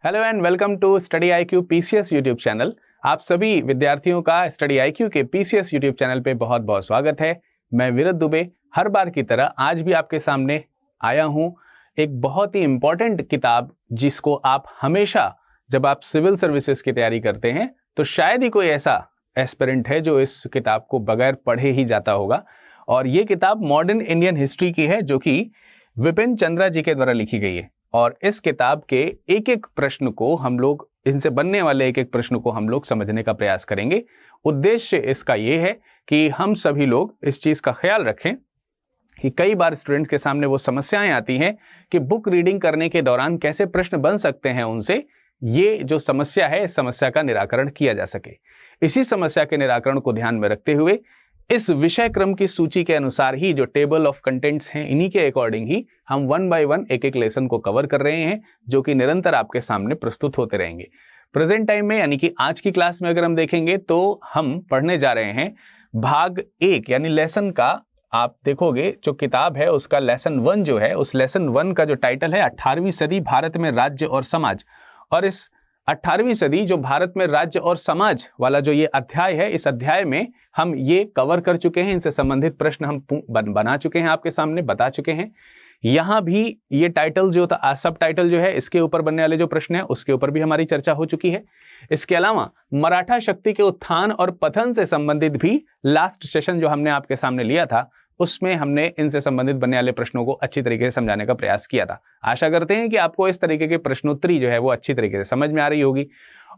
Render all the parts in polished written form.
Hello and welcome to study IQ PCS YouTube channel. आप सभी विद्यार्थियों का स्टडी आईक्यू के पीसीएस यूट्यूब चैनल पे बहुत बहुत स्वागत है। मैं विरत दुबे हर बार की तरह आज भी आपके सामने आया हूँ एक बहुत ही इम्पॉर्टेंट किताब, जिसको आप हमेशा जब आप सिविल सर्विसेज की तैयारी करते हैं तो शायद ही कोई ऐसा एस्पिरेंट है जो इस किताब को बगैर पढ़े ही जाता होगा। और ये किताब मॉडर्न इंडियन हिस्ट्री की है, जो कि विपिन चंद्रा जी के द्वारा लिखी गई है। और इस किताब के एक एक प्रश्न को हम लोग, इनसे बनने वाले एक एक प्रश्न को हम लोग समझने का प्रयास करेंगे। उद्देश्य इसका ये है कि हम सभी लोग इस चीज़ का ख्याल रखें कि कई बार स्टूडेंट्स के सामने वो समस्याएं आती हैं कि बुक रीडिंग करने के दौरान कैसे प्रश्न बन सकते हैं उनसे। ये जो समस्या है, इस समस्या का निराकरण किया जा सके। इसी समस्या के निराकरण को ध्यान में रखते हुए इस विषय क्रम की सूची के अनुसार ही जो टेबल ऑफ कंटेंट्स हैं, इन्हीं के अकॉर्डिंग ही हम वन बाय वन एक एक लेसन को कवर कर रहे हैं, जो कि निरंतर आपके सामने प्रस्तुत होते रहेंगे। प्रेजेंट टाइम में यानी कि आज की क्लास में अगर हम देखेंगे तो हम पढ़ने जा रहे हैं भाग 1 यानी लेसन का। आप देखोगे जो किताब है उसका लेसन 1 जो है, उस लेसन 1 का जो टाइटल है 18वीं सदी भारत में राज्य और समाज। और इस 18वीं सदी जो भारत में राज्य और समाज वाला जो ये अध्याय है, इस अध्याय में हम ये कवर कर चुके हैं। इनसे संबंधित प्रश्न हम बना चुके हैं, आपके सामने बता चुके हैं। यहाँ भी ये टाइटल जो था, सब टाइटल जो है, इसके ऊपर बनने वाले जो प्रश्न है उसके ऊपर भी हमारी चर्चा हो चुकी है। इसके अलावा मराठा शक्ति के उत्थान और पतन से संबंधित भी लास्ट सेशन जो हमने आपके सामने लिया था, उसमें हमने इनसे संबंधित बनने वाले प्रश्नों को अच्छी तरीके से समझाने का प्रयास किया था। आशा करते हैं कि आपको इस तरीके की प्रश्नोत्तरी जो है वो अच्छी तरीके से समझ में आ रही होगी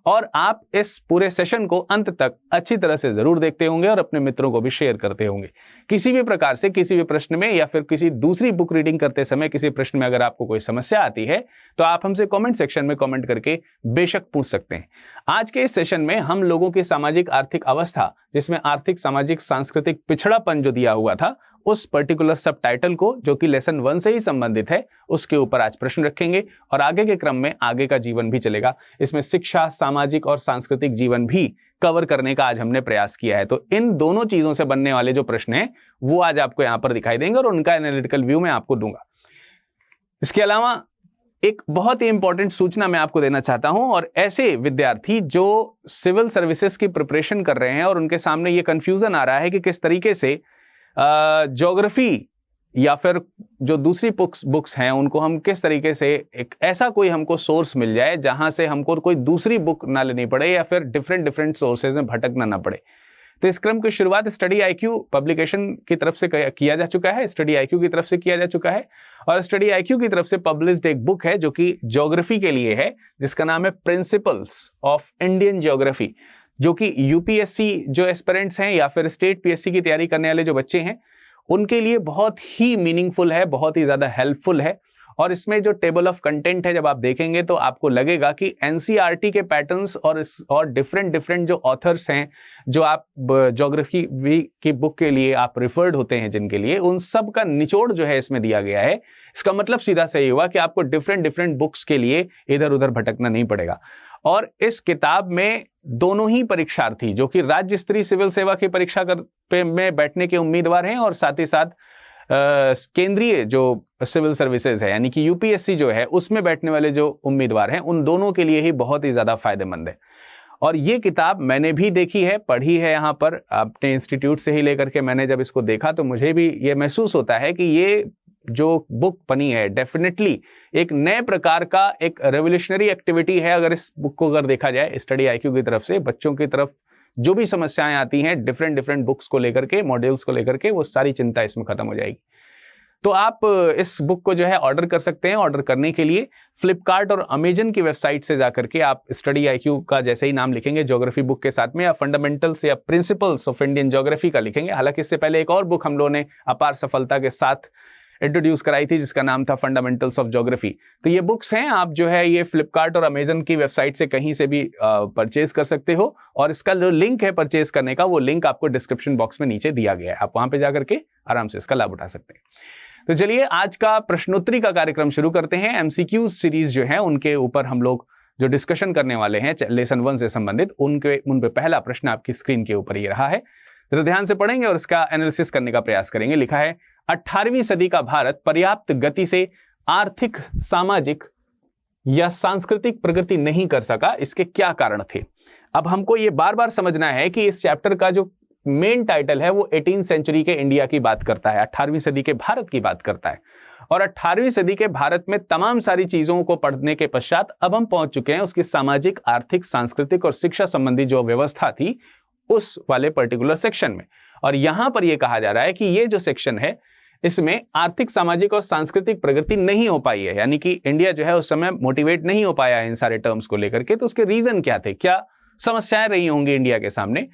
और आप इस पूरे सेशन को अंत तक अच्छी तरह से जरूर देखते होंगे और अपने मित्रों को भी शेयर करते होंगे। किसी भी प्रकार से किसी भी प्रश्न में या फिर किसी दूसरी बुक रीडिंग करते समय किसी प्रश्न में अगर आपको कोई समस्या आती है तो आप हमसे कमेंट सेक्शन में कमेंट करके बेशक पूछ सकते हैं। आज के इस सेशन में हम लोगों की सामाजिक आर्थिक अवस्था, जिसमें आर्थिक सामाजिक सांस्कृतिक पिछड़ापन जो दिया हुआ था, उस पर्टिकुलर सब टाइटल को, जो कि लेसन 1 से ही संबंधित है, उसके ऊपर आज प्रश्न रखेंगे और आगे के क्रम में आगे का जीवन भी चलेगा। इसमें शिक्षा, सामाजिक और सांस्कृतिक जीवन भी कवर करने का आज हमने प्रयास किया है। तो इन दोनों चीजों से बनने वाले जो प्रश्न हैं वो आज आपको यहां पर दिखाई देंगे और उनका एनालिटिकल व्यू मैं आपको दूंगा। इसके अलावा एक बहुत ही इंपॉर्टेंट सूचना मैं आपको देना चाहता हूं, और ऐसे विद्यार्थी जो सिविल सर्विसेज की प्रिपरेशन कर रहे हैं और उनके सामने ये कंफ्यूजन आ रहा है कि किस तरीके से ज्योग्राफी या फिर जो दूसरी बुक्स हैं उनको हम किस तरीके से, एक ऐसा कोई हमको सोर्स मिल जाए जहां से हमको कोई दूसरी बुक ना लेनी पड़े या फिर डिफरेंट सोर्सेज में भटकना ना पड़े। तो इस क्रम की शुरुआत स्टडी आईक्यू पब्लिकेशन की तरफ से किया जा चुका है, स्टडी आईक्यू की तरफ से किया जा चुका है। और स्टडी आईक्यू की तरफ से पब्लिश्ड एक बुक है जो कि ज्योग्राफी के लिए है, जिसका नाम है प्रिंसिपल्स ऑफ इंडियन ज्योग्राफी, जो कि यूपीएससी जो एस्पिरेंट्स हैं या फिर स्टेट पीएससी की तैयारी करने वाले जो बच्चे हैं उनके लिए बहुत ही मीनिंगफुल है, बहुत ही ज़्यादा हेल्पफुल है। और इसमें जो टेबल ऑफ कंटेंट है, जब आप देखेंगे तो आपको लगेगा कि एनसीईआरटी के पैटर्न्स और डिफरेंट जो ऑथर्स हैं, जो आप ज्योग्राफी की बुक के लिए आप रिफर्ड होते हैं जिनके लिए, उन सब का निचोड़ जो है इसमें दिया गया है। इसका मतलब सीधा सही हुआ कि आपको डिफरेंट बुक्स के लिए इधर उधर भटकना नहीं पड़ेगा। और इस किताब में दोनों ही परीक्षार्थी जो कि राज्य स्तरीय सिविल सेवा की परीक्षा में बैठने के उम्मीदवार हैं और साथ ही साथ केंद्रीय जो सिविल सर्विसेज है यानी कि यूपीएससी जो है उसमें बैठने वाले जो उम्मीदवार हैं, उन दोनों के लिए ही बहुत ही ज़्यादा फायदेमंद है। और ये किताब मैंने भी देखी है, पढ़ी है यहाँ पर अपने इंस्टीट्यूट से ही लेकर के। मैंने जब इसको देखा तो मुझे भी ये महसूस होता है कि ये जो बुक बनी है डेफिनेटली एक नए प्रकार का एक रेवोल्यूशनरी एक्टिविटी है। अगर इस बुक को अगर देखा जाए स्टडी आईक्यू की तरफ से, बच्चों की तरफ जो भी समस्याएं आती हैं डिफरेंट बुक्स को लेकर के, मॉड्यूल्स को लेकर के, वो सारी चिंता इसमें खत्म हो जाएगी। तो आप इस बुक को जो है ऑर्डर कर सकते हैं। ऑर्डर करने के लिए फ्लिपकार्ट और अमेजन की वेबसाइट से जाकर के आप स्टडी आईक्यू का जैसे ही नाम लिखेंगे ज्योग्राफी बुक के साथ में, या फंडामेंटल्स या प्रिंसिपल्स ऑफ इंडियन ज्योग्राफी का लिखेंगे। हालांकि इससे पहले एक और बुक हम लोगों ने अपार सफलता के साथ इंट्रोड्यूस कराई थी जिसका नाम था फंडामेंटल्स ऑफ ज्योग्राफी। तो ये बुक्स हैं, आप जो है ये फ्लिपकार्ट और अमेजन की वेबसाइट से कहीं से भी परचेज कर सकते हो। और इसका जो लिंक है परचेज करने का, वो लिंक आपको डिस्क्रिप्शन बॉक्स में नीचे दिया गया है, आप वहां पे जाकर के आराम से इसका लाभ उठा सकते हैं। तो चलिए आज का प्रश्नोत्तरी का कार्यक्रम शुरू करते हैं। एमसीक्यूज सीरीज जो है उनके ऊपर हम लोग जो डिस्कशन करने वाले हैं लेसन 1 से संबंधित, उन पे पहला प्रश्न आपकी स्क्रीन के ऊपर ये रहा है। तो ध्यान से पढ़ेंगे और इसका एनालिसिस करने का प्रयास करेंगे। लिखा है 18वीं सदी का भारत पर्याप्त गति से आर्थिक, सामाजिक या सांस्कृतिक प्रगति नहीं कर सका, इसके क्या कारण थे। अब हमको ये बार बार समझना है कि इस चैप्टर का जो मेन टाइटल है वो 18वीं सेंचुरी के इंडिया की बात करता है, 18वीं सदी के भारत की बात करता है। और 18वीं सदी के भारत में तमाम सारी चीजों को पढ़ने के पश्चात अब हम पहुंच चुके हैं उसकी सामाजिक, आर्थिक, सांस्कृतिक और शिक्षा संबंधी जो व्यवस्था थी उस वाले पर्टिकुलर सेक्शन में। और यहां पर यह कहा जा रहा है कि ये जो सेक्शन है इसमें आर्थिक, सामाजिक और सांस्कृतिक प्रगति नहीं हो पाई है, यानी कि इंडिया जो है उस समय मोटिवेट नहीं हो पाया इन सारे टर्म्स को लेकर के। तो उसके रीजन क्या थे, क्या समस्याएं रही होंगी इंडिया के सामने।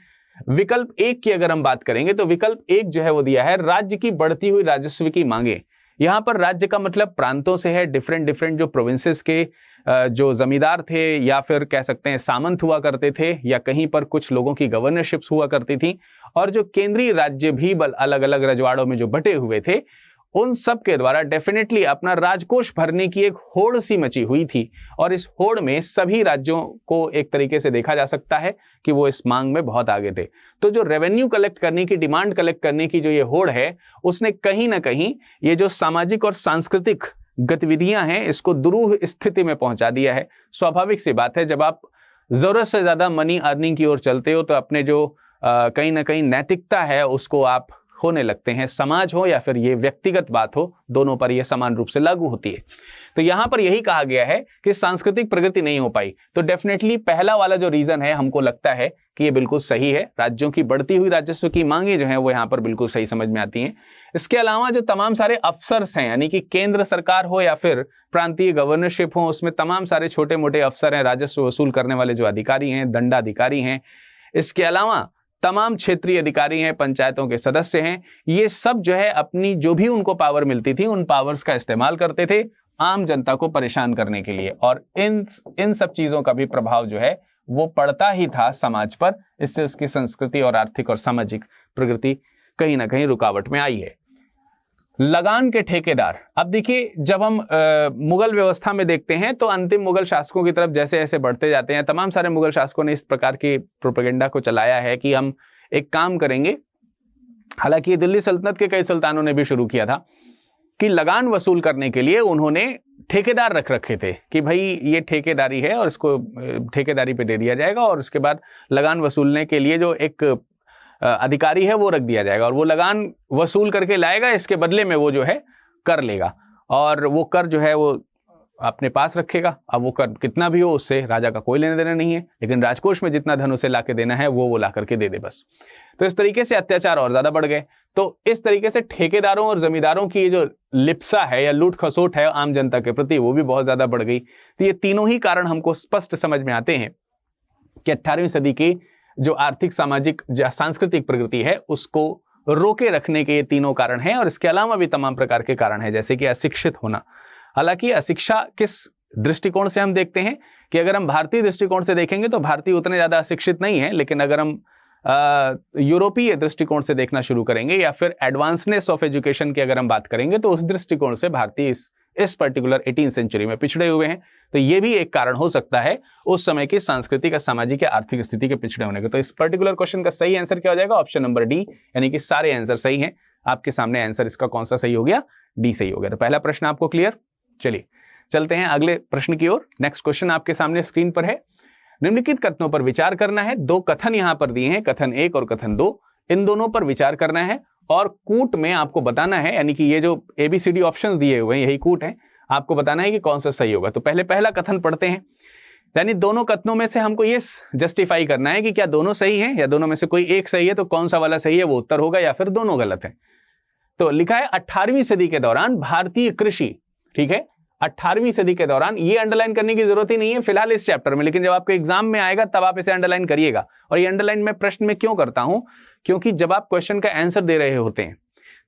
विकल्प 1 की अगर हम बात करेंगे तो विकल्प 1 जो है वो दिया है राज्य की बढ़ती हुई राजस्व की मांगे। यहां पर राज्य का मतलब प्रांतों से है, डिफरेंट जो प्रोविंसेस के जो जमींदार थे या फिर कह सकते हैं सामंत हुआ करते थे, या कहीं पर कुछ लोगों की गवर्नरशिप्स हुआ करती थी, और जो केंद्रीय राज्य भी अलग अलग रजवाड़ों में जो बटे हुए थे, उन सब के द्वारा डेफिनेटली अपना राजकोष भरने की एक होड़ सी मची हुई थी। और इस होड़ में सभी राज्यों को एक तरीके से देखा जा सकता है कि वो इस मांग में बहुत आगे थे। तो जो रेवेन्यू कलेक्ट करने की, डिमांड कलेक्ट करने की जो ये होड़ है, उसने कहीं ना कहीं ये जो सामाजिक और सांस्कृतिक गतिविधियां हैं इसको दुरूह स्थिति में पहुंचा दिया है। स्वाभाविक सी बात है, जब आप जरूरत से ज्यादा मनी अर्निंग की ओर चलते हो तो अपने जो कहीं ना कहीं नैतिकता है उसको आप होने लगते हैं। समाज हो या फिर ये व्यक्तिगत बात हो, दोनों पर यह समान रूप से लागू होती है। तो यहां पर यही कहा गया है कि सांस्कृतिक प्रगति नहीं हो पाई। तो डेफिनेटली पहला वाला जो रीजन है हमको लगता है कि ये बिल्कुल सही है। राज्यों की बढ़ती हुई राजस्व की मांगे जो है वो यहाँ पर बिल्कुल सही समझ में आती हैं। इसके अलावा जो तमाम सारे अफसर्स हैं, यानी कि केंद्र सरकार हो या फिर प्रांतीय गवर्नरशिप हो, उसमें तमाम सारे छोटे मोटे अफसर हैं, राजस्व वसूल करने वाले जो अधिकारी हैं, दंडाधिकारी हैं, इसके अलावा तमाम क्षेत्रीय अधिकारी हैं, पंचायतों के सदस्य हैं, ये सब जो है अपनी जो भी उनको पावर मिलती थी उन पावर्स का इस्तेमाल करते थे आम जनता को परेशान करने के लिए। और इन सब चीजों का भी प्रभाव जो है वो पड़ता ही था समाज पर। इससे उसकी संस्कृति और आर्थिक और सामाजिक प्रगति कहीं ना कहीं रुकावट में आई है। लगान के ठेकेदार। अब देखिए, जब हम मुगल व्यवस्था में देखते हैं तो अंतिम मुगल शासकों की तरफ जैसे जैसे बढ़ते जाते हैं, तमाम सारे मुगल शासकों ने इस प्रकार की प्रोपेगेंडा को चलाया है कि हम एक काम करेंगे। हालांकि दिल्ली सल्तनत के कई सुल्तानों ने भी शुरू किया था कि लगान वसूल करने के लिए उन्होंने ठेकेदार रख रखे थे कि भाई ये ठेकेदारी है और इसको ठेकेदारी पे दे दिया जाएगा, और उसके बाद लगान वसूलने के लिए जो एक अधिकारी है वो रख दिया जाएगा और वो लगान वसूल करके लाएगा, इसके बदले में वो जो है कर लेगा, और वो कर जो है वो अपने पास रखेगा। अब वो कर कितना भी हो उससे राजा का कोई लेना देना नहीं है, लेकिन राजकोष में जितना धन उसे ला के देना है वो ला करके दे दे बस। तो इस तरीके से अत्याचार और ज्यादा बढ़ गए। तो इस तरीके से ठेकेदारों और जमींदारों की जो लिप्सा है या लूट खसोट है आम जनता के प्रति, वो भी बहुत ज्यादा बढ़ गई। तो ये तीनों ही कारण हमको स्पष्ट समझ में आते हैं कि 18वीं सदी की जो आर्थिक, सामाजिक, सांस्कृतिक प्रगति है उसको रोके रखने के ये तीनों कारण हैं। और इसके अलावा भी तमाम प्रकार के कारण हैं, जैसे कि अशिक्षित होना। हालांकि अशिक्षा किस दृष्टिकोण से हम देखते हैं कि अगर हम भारतीय दृष्टिकोण से देखेंगे तो भारतीय उतने ज्यादा अशिक्षित नहीं है, लेकिन अगर हम यूरोपीय दृष्टिकोण से देखना शुरू करेंगे या फिर एडवांसनेस ऑफ एजुकेशन की अगर हम बात करेंगे तो उस दृष्टिकोण से भारतीय इस पर्टिकुलर 18वीं सेंचुरी में पिछड़े हुए हैं। तो ये भी एक कारण हो सकता है उस समय की सांस्कृतिक, सामाजिक या आर्थिक स्थिति के पिछड़े होने का। तो इस पर्टिकुलर क्वेश्चन का सही आंसर क्या हो जाएगा? ऑप्शन नंबर डी, यानी कि सारे आंसर सही हैं। आपके सामने आंसर इसका कौन सा सही हो गया? डी सही हो गया। तो पहला प्रश्न आपको क्लियर। चलिए चलते हैं अगले प्रश्न की ओर। नेक्स्ट क्वेश्चन आपके सामने स्क्रीन पर है। निम्नलिखित कथनों पर विचार करना है। दो कथन यहां पर दिए हैं, कथन 1 और कथन 2। इन दोनों पर विचार करना है और कूट में आपको बताना है, यानी कि ये जो ABCD ऑप्शंस दिए हुए हैं यही कूट है, आपको बताना है कि कौन सा सही होगा। तो पहले पहला कथन पढ़ते हैं। यानी दोनों कथनों में से हमको ये जस्टिफाई करना है कि क्या दोनों सही हैं या दोनों में से कोई एक सही है, तो कौन सा वाला सही है वो उत्तर होगा, या फिर दोनों गलत है। तो लिखा है 18वीं सदी के दौरान भारतीय कृषि, ठीक है, 18वीं सदी के दौरान, ये अंडरलाइन करने की जरूरत ही नहीं है फिलहाल इस चैप्टर में, लेकिन जब आपके एग्जाम में आएगा तब आप इसे अंडरलाइन करिएगा। और ये अंडरलाइन मैं प्रश्न में क्यों करता हूं? क्योंकि जब आप क्वेश्चन का आंसर दे रहे होते हैं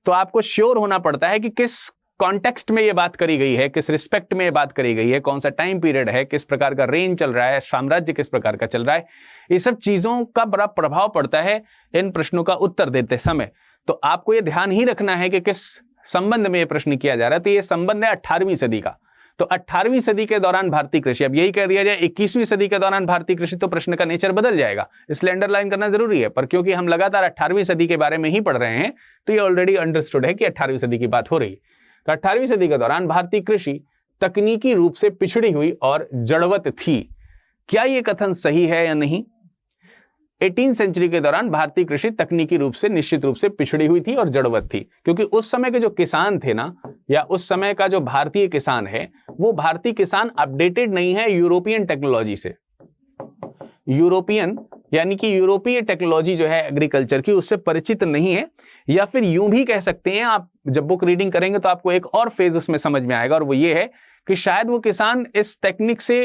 तो आपको श्योर होना पड़ता है कि किस कॉन्टेक्स्ट में ये बात करी गई है, किस रिस्पेक्ट में ये बात करी गई है, कौन सा टाइम पीरियड है, किस प्रकार का रेंज चल रहा है, साम्राज्य किस प्रकार का चल रहा है। ये सब चीजों का बड़ा प्रभाव पड़ता है इन प्रश्नों का उत्तर देते समय। तो आपको ये ध्यान ही रखना है कि किस संबंध में ये प्रश्न किया जा रहा है। तो ये संबंध है 18वीं सदी का। तो 18वीं सदी के दौरान भारतीय कृषि, अब यही कह दिया जाए 21वीं सदी के दौरान भारतीय कृषि, तो प्रश्न का नेचर बदल जाएगा, इसलिए अंडरलाइन करना जरूरी है। पर क्योंकि हम लगातार 18वीं सदी के बारे में ही पढ़ रहे हैं तो ये ऑलरेडी अंडरस्टूड है कि 18वीं सदी की बात हो रही है। तो 18वीं सदी के दौरान भारतीय कृषि तकनीकी रूप से पिछड़ी हुई और जड़वत थी। क्या यह कथन सही है या नहीं? 18वीं सेंचुरी के दौरान भारतीय कृषि तकनीकी रूप से निश्चित रूप से पिछड़ी हुई थी और जड़वत थी, क्योंकि उस समय के जो किसान थे ना, या उस समय का जो भारतीय किसान है, वो भारतीय किसान अपडेटेड नहीं है यूरोपियन टेक्नोलॉजी से। यूरोपियन यानी कि यूरोपीय टेक्नोलॉजी जो है एग्रीकल्चर की, उससे परिचित नहीं है। या फिर यूं भी कह सकते हैं, आप जब बुक रीडिंग करेंगे तो आपको एक और फेज उसमें समझ में आएगा, और वो ये है कि शायद वो किसान इस टेक्निक से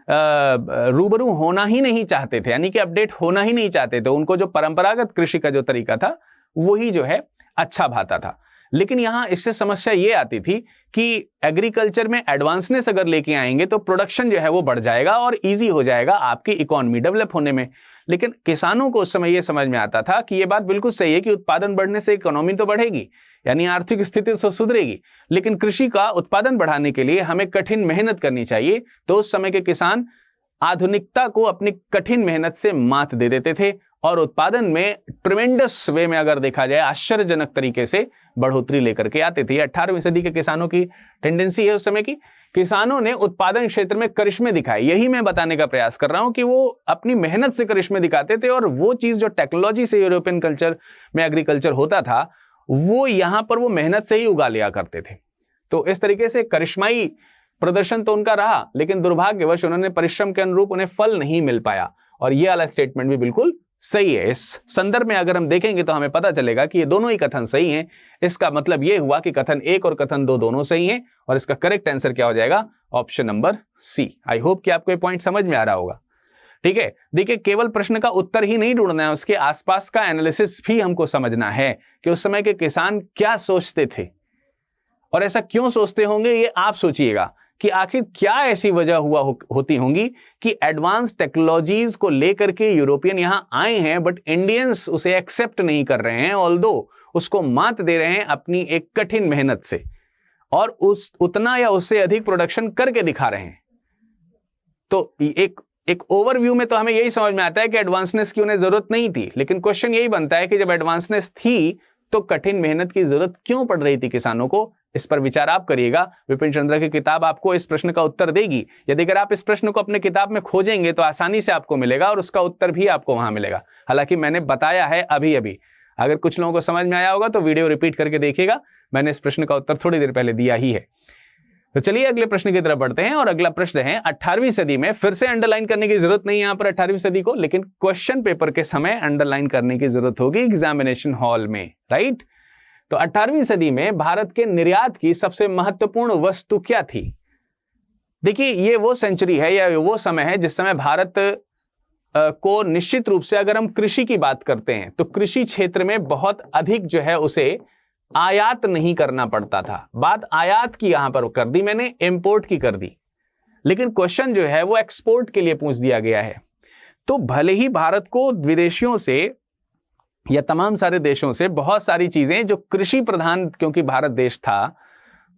रूबरू होना ही नहीं चाहते थे, यानी कि अपडेट होना ही नहीं चाहते थे। उनको जो परंपरागत कृषि का जो तरीका था वही जो है अच्छा भाता था। लेकिन यहां इससे समस्या ये आती थी कि एग्रीकल्चर में एडवांसनेस अगर लेके आएंगे तो प्रोडक्शन जो है वो बढ़ जाएगा और इजी हो जाएगा आपकी इकोनॉमी डेवलप होने में। लेकिन किसानों को उस समय ये समझ में आता था कि ये बात बिल्कुल सही है कि उत्पादन बढ़ने से इकोनॉमी तो बढ़ेगी, यानी आर्थिक स्थिति तो सुधरेगी, लेकिन कृषि का उत्पादन बढ़ाने के लिए हमें कठिन मेहनत करनी चाहिए। तो उस समय के किसान आधुनिकता को अपनी कठिन मेहनत से मात दे देते थे और उत्पादन में ट्रिमेंडस वे में, अगर देखा जाए, आश्चर्यजनक तरीके से बढ़ोतरी लेकर के आते थे। 18वीं सदी के किसानों की टेंडेंसी है उस समय की। किसानों ने उत्पादन क्षेत्र में करिश्मे दिखाए। यही मैं बताने का प्रयास कर रहा हूं कि वो अपनी मेहनत से करिश्मे दिखाते थे, और वो चीज जो टेक्नोलॉजी से यूरोपियन कल्चर में एग्रीकल्चर होता था, वो यहां पर वो मेहनत से ही उगा लिया करते थे। तो इस तरीके से करिश्माई प्रदर्शन तो उनका रहा, लेकिन दुर्भाग्यवश उन्होंने परिश्रम के अनुरूप उन्हें फल नहीं मिल पाया। और ये वाला स्टेटमेंट भी बिल्कुल सही है। इस संदर्भ में अगर हम देखेंगे तो हमें पता चलेगा कि ये दोनों ही कथन सही हैं। इसका मतलब ये हुआ कि कथन 1 और कथन 2 दोनों सही हैं, और इसका करेक्ट आंसर क्या हो जाएगा? Option number C. I hope कि आपको ये पॉइंट समझ में आ रहा होगा। ठीक है, देखिए, केवल प्रश्न का उत्तर ही नहीं ढूंढना है, उसके आसपास का एनालिसिस भी हमको समझना है कि उस समय के किसान क्या सोचते थे, और ऐसा क्यों सोचते होंगे ये आप सोचिएगा कि आखिर क्या ऐसी वजह होती होंगी कि एडवांस टेक्नोलॉजीज को लेकर के यूरोपियन यहां आए हैं, बट इंडियंस उसे एक्सेप्ट नहीं कर रहे हैं, ऑल्दो उसको मात दे रहे हैं अपनी एक कठिन मेहनत से, और उतना या उससे अधिक प्रोडक्शन करके दिखा रहे हैं। तो एक ओवरव्यू में तो हमें यही समझ में आता है कि एडवांसनेस की उन्हें जरूरत नहीं थी, लेकिन क्वेश्चन यही बनता है कि जब एडवांसनेस थी तो कठिन मेहनत की जरूरत क्यों पड़ रही थी किसानों को? इस पर विचार आप करिएगा। विपिन चंद्रा की किताब आपको इस प्रश्न का उत्तर देगी। यदि अगर आप इस प्रश्न को अपने किताब में खोजेंगे तो आसानी से आपको मिलेगा, और उसका उत्तर भी आपको वहां मिलेगा। हालांकि मैंने बताया है अभी अभी, अगर कुछ लोगों को समझ में आया होगा तो वीडियो रिपीट करके देखिएगा, मैंने इस प्रश्न का उत्तर थोड़ी देर पहले दिया ही है। तो चलिए अगले प्रश्न की तरफ बढ़ते हैं, और अगला प्रश्न है 18वीं सदी में। फिर से अंडरलाइन करने की जरूरत नहीं है यहां पर 18वीं सदी को, लेकिन क्वेश्चन पेपर के समय अंडरलाइन करने की जरूरत होगी एग्जामिनेशन हॉल में, राइट? तो 18वीं सदी में भारत के निर्यात की सबसे महत्वपूर्ण वस्तु क्या थी? देखिए, ये वो सेंचुरी है या वो समय है जिस समय भारत को निश्चित रूप से, अगर हम कृषि की बात करते हैं, तो कृषि क्षेत्र में बहुत अधिक जो है उसे आयात नहीं करना पड़ता था। बात आयात की यहां पर कर दी मैंने, इंपोर्ट की कर दी, लेकिन क्वेश्चन जो है वो एक्सपोर्ट के लिए पूछ दिया गया है। तो भले ही भारत को विदेशियों से या तमाम सारे देशों से बहुत सारी चीजें जो कृषि प्रधान, क्योंकि भारत देश था,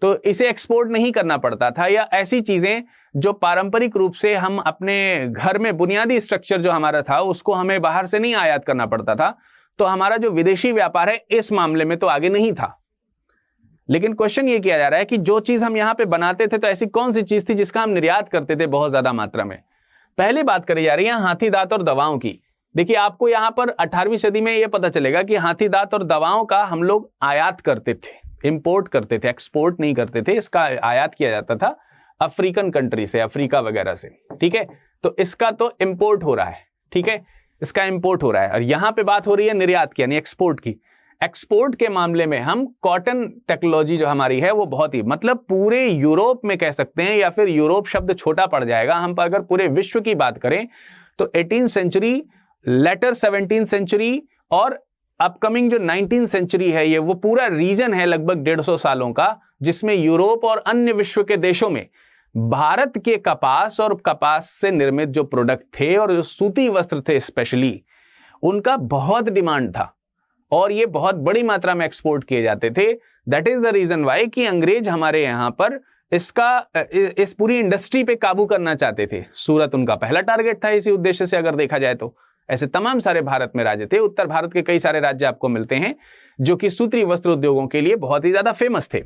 तो इसे एक्सपोर्ट नहीं करना पड़ता था, या ऐसी चीजें जो पारंपरिक रूप से हम अपने घर में बुनियादी स्ट्रक्चर जो हमारा था उसको हमें बाहर से नहीं आयात करना पड़ता था, तो हमारा जो विदेशी व्यापार है इस मामले में तो आगे नहीं था। लेकिन क्वेश्चन ये किया जा रहा है कि जो चीज हम यहां पे बनाते थे, तो ऐसी कौन सी चीज थी जिसका हम निर्यात करते थे बहुत ज्यादा मात्रा में? पहले बात करी जा रही है हाथी दांत और दवाओं की। देखिए, आपको यहां पर 18वीं सदी में यह पता चलेगा कि हाथी दांत और दवाओं का हम लोग आयात करते थे, इंपोर्ट करते थे, एक्सपोर्ट नहीं करते थे। इसका आयात किया जाता था अफ्रीकन कंट्री से, अफ्रीका वगैरह से, ठीक है? तो इसका तो इंपोर्ट हो रहा है, ठीक है, इसका इंपोर्ट हो रहा है। और यहां पे बात हो रही है निर्यात की, यानी एक्सपोर्ट की। एक्सपोर्ट के मामले में हम कॉटन टेक्नोलॉजी जो हमारी है वो बहुत ही, मतलब पूरे यूरोप में कह सकते हैं, या फिर यूरोप शब्द छोटा पड़ जाएगा, हम अगर पूरे विश्व की बात करें तो 18वीं सेंचुरी, लेटर 17वीं सेंचुरी और अपकमिंग जो 19वीं सेंचुरी है, ये वो पूरा रीजन है लगभग 150 सालों का, जिसमें यूरोप और अन्य विश्व के देशों में भारत के कपास और कपास से निर्मित जो प्रोडक्ट थे और जो सूती वस्त्र थे स्पेशली, उनका बहुत डिमांड था, और ये बहुत बड़ी मात्रा में एक्सपोर्ट किए जाते थे। That is the reason why कि अंग्रेज हमारे यहां पर इस पूरी इंडस्ट्री पे काबू करना चाहते थे। सूरत उनका पहला टारगेट था इसी उद्देश्य से, अगर देखा जाए तो। ऐसे तमाम सारे भारत में राज्य थे, उत्तर भारत के कई सारे राज्य आपको मिलते हैं जो कि सूती वस्त्र उद्योगों के लिए बहुत ही ज्यादा फेमस थे।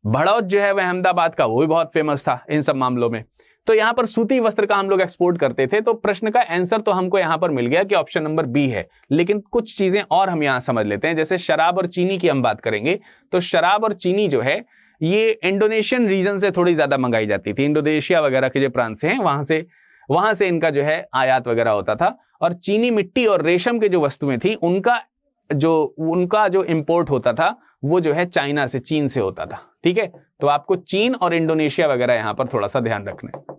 भड़ौत जो है वह अहमदाबाद का, वो भी बहुत फेमस था इन सब मामलों में। तो यहां पर सूती वस्त्र का हम लोग एक्सपोर्ट करते थे। तो प्रश्न का आंसर तो हमको यहां पर मिल गया कि ऑप्शन नंबर बी है, लेकिन कुछ चीजें और हम यहां समझ लेते हैं। जैसे शराब और चीनी की हम बात करेंगे, तो शराब और चीनी जो है ये इंडोनेशियन रीजन से थोड़ी ज्यादा मंगाई जाती थी। इंडोनेशिया वगैरह के जो प्रांत से हैं वहां से इनका जो है आयात वगैरह होता था। और चीनी मिट्टी और रेशम के जो वस्तुएं थी उनका जो इंपोर्ट होता था वो जो है चाइना से, चीन से होता था। ठीक है, तो आपको चीन और इंडोनेशिया वगैरह यहां पर थोड़ा सा ध्यान रखना है।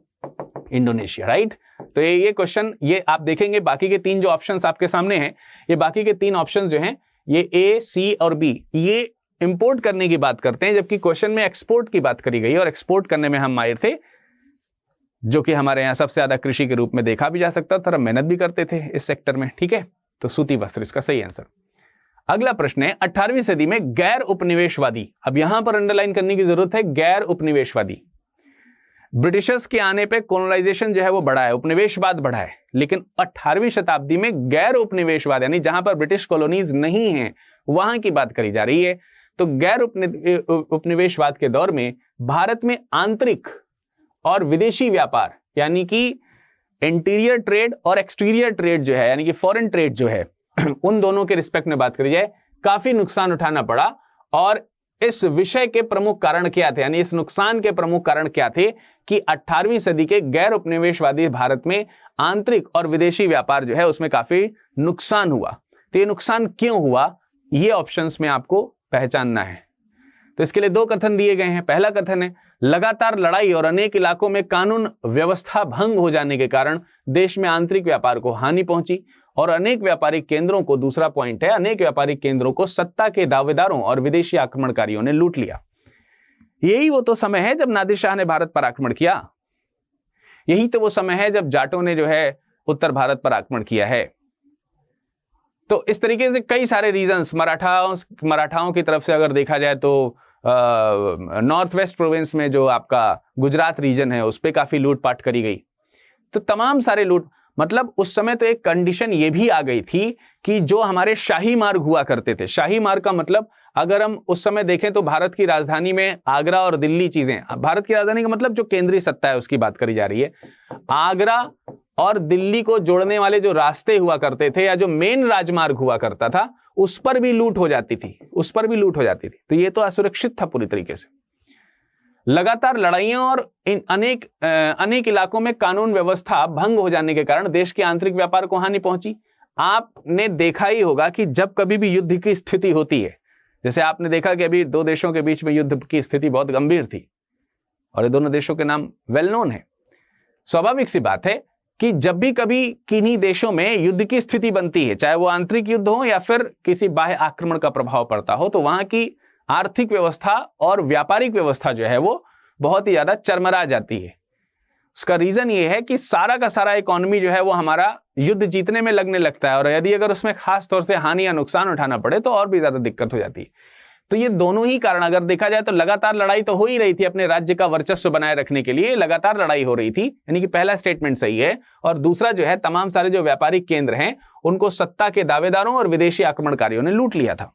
Indonesia, right. तो ये क्वेश्चन ये आप देखेंगे, बाकी के 3 जो ऑप्शंस आपके सामने हैं, ये बाकी के 3 ऑप्शंस जो हैं ये ए, सी और बी, ये इंपोर्ट करने की बात करते हैं, जबकि क्वेश्चन में एक्सपोर्ट की बात करी गई और एक्सपोर्ट करने में हम माहिर थे, जो कि हमारे यहाँ सबसे ज्यादा कृषि के रूप में देखा भी जा सकता था, मेहनत भी करते थे इस सेक्टर में। ठीक है, तो सूती वस्त्र इसका सही आंसर। अगला प्रश्न है 18वीं सदी में गैर उपनिवेशवादी, अब यहां पर अंडरलाइन करने की जरूरत है, गैर उपनिवेशवादी। ब्रिटिशर्स के आने पे कॉलोनाइजेशन जो है वो बढ़ा है, उपनिवेशवाद बढ़ा है, लेकिन 18वीं शताब्दी में गैर उपनिवेशवाद यानी जहां पर ब्रिटिश कॉलोनीज नहीं हैं वहां की बात करी जा रही है। तो गैर उपनिवेशवाद के दौर में भारत में आंतरिक और विदेशी व्यापार यानी कि इंटीरियर ट्रेड और एक्सटीरियर ट्रेड जो है यानी कि फॉरेन ट्रेड जो है उन दोनों के रिस्पेक्ट में बात करी जाए, काफी नुकसान उठाना पड़ा। और इस विषय के प्रमुख कारण क्या थे, यानी इस नुकसान के प्रमुख कारण क्या थे कि 18वीं सदी के गैर उपनिवेशवादी भारत में आंतरिक और विदेशी व्यापार जो है उसमें काफी नुकसान हुआ। तो ये नुकसान क्यों हुआ, ये ऑप्शंस में आपको पहचानना है। तो इसके लिए 2 कथन दिए गए हैं। पहला कथन है लगातार लड़ाई और अनेक इलाकों में कानून व्यवस्था भंग हो जाने के कारण देश में आंतरिक व्यापार को हानि पहुंची और अनेक व्यापारिक केंद्रों को, दूसरा पॉइंट है, अनेक व्यापारिक केंद्रों को सत्ता के दावेदारों और विदेशी आक्रमणकारियों ने लूट लिया। यही वो तो समय है जब नादिर शाह ने भारत पर आक्रमण किया, यही तो वो समय है जब जाटों ने जो है उत्तर भारत पर आक्रमण किया है। तो इस तरीके से कई सारे रीजंस, मराठाओं की तरफ से अगर देखा जाए तो नॉर्थ वेस्ट प्रोविंस में जो आपका गुजरात रीजन है उस पर काफी लूटपाट करी गई। तो तमाम सारे मतलब उस समय तो एक कंडीशन ये भी आ गई थी कि जो हमारे शाही मार्ग हुआ करते थे, शाही मार्ग का मतलब अगर हम उस समय देखें तो भारत की राजधानी में आगरा और दिल्ली चीजें, भारत की राजधानी का मतलब जो केंद्रीय सत्ता है उसकी बात करी जा रही है, आगरा और दिल्ली को जोड़ने वाले जो रास्ते हुआ करते थे या जो मेन राजमार्ग हुआ करता था उस पर भी लूट हो जाती थी, तो ये तो असुरक्षित था पूरी तरीके से। लगातार लड़ाइयों और अनेक इलाकों में कानून व्यवस्था भंग हो जाने के कारण देश के आंतरिक व्यापार को हानि पहुंची। आपने देखा ही होगा कि जब कभी भी युद्ध की स्थिति होती है, जैसे आपने देखा कि अभी 2 देशों के बीच में युद्ध की स्थिति बहुत गंभीर थी और ये दोनों देशों के नाम वेल नोन है। स्वाभाविक सी बात है कि जब भी कभी किन्हीं देशों में युद्ध की स्थिति बनती है, चाहे वो आंतरिक युद्ध हो या फिर किसी बाह्य आक्रमण का प्रभाव पड़ता हो, तो वहां की आर्थिक व्यवस्था और व्यापारिक व्यवस्था जो है वो बहुत ही ज्यादा चरमरा जाती है। उसका रीजन ये है कि सारा का सारा इकोनॉमी जो है वो हमारा युद्ध जीतने में लगने लगता है और यदि अगर उसमें खास तौर से हानि या नुकसान उठाना पड़े तो और भी ज्यादा दिक्कत हो जाती है। तो ये दोनों ही कारण अगर देखा जाए तो लगातार लड़ाई तो हो ही रही थी, अपने राज्य का वर्चस्व बनाए रखने के लिए लगातार लड़ाई हो रही थी, यानी कि पहला स्टेटमेंट सही है। और दूसरा जो है तमाम सारे जो व्यापारिक केंद्र हैं उनको सत्ता के दावेदारों और विदेशी आक्रमणकारियों ने लूट लिया था।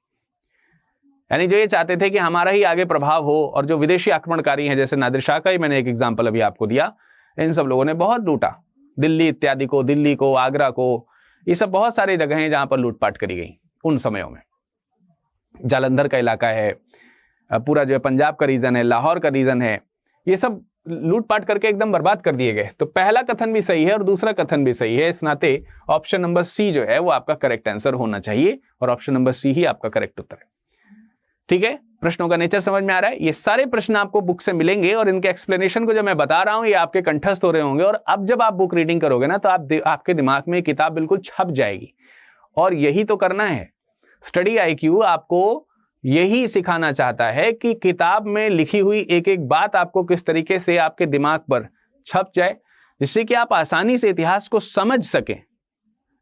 यानी जो ये चाहते थे कि हमारा ही आगे प्रभाव हो और जो विदेशी आक्रमणकारी हैं जैसे नादिर शाह का ही मैंने एक एग्जाम्पल अभी आपको दिया, इन सब लोगों ने बहुत लूटा, दिल्ली इत्यादि को, दिल्ली को, आगरा को, ये सब बहुत सारी जगह हैं जहां पर लूटपाट करी गई उन समयों में। जालंधर का इलाका है, पूरा जो है पंजाब का रीजन है, लाहौर का रीजन है, ये सब लूटपाट करके एकदम बर्बाद कर दिए गए। तो पहला कथन भी सही है और दूसरा कथन भी सही है, इस नाते ऑप्शन नंबर सी जो है वो आपका करेक्ट आंसर होना चाहिए और ऑप्शन नंबर सी ही आपका करेक्ट उत्तर है। ठीक है, प्रश्नों का नेचर समझ में आ रहा है। ये सारे प्रश्न आपको बुक से मिलेंगे और इनके एक्सप्लेनेशन को जो मैं बता रहा हूं ये आपके कंठस्थ हो रहे होंगे और अब जब आप बुक रीडिंग करोगे ना तो आपके दिमाग में किताब बिल्कुल छप जाएगी। और यही तो करना है, स्टडी आईक्यू आपको यही सिखाना चाहता है कि किताब में लिखी हुई एक एक बात आपको किस तरीके से आपके दिमाग पर छप जाए, जिससे कि आप आसानी से इतिहास को समझ सकें,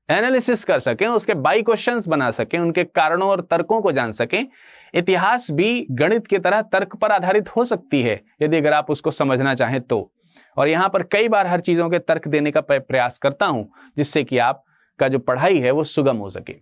एनालिसिस कर सकें, उसके बाई क्वेश्चंस बना सकें, उनके कारणों और तर्कों को जान सकें। इतिहास भी गणित की तरह तर्क पर आधारित हो सकती है यदि अगर आप उसको समझना चाहें तो। और यहां पर कई बार हर चीजों के तर्क देने का प्रयास करता हूं जिससे कि आपका जो पढ़ाई है वो सुगम हो सके।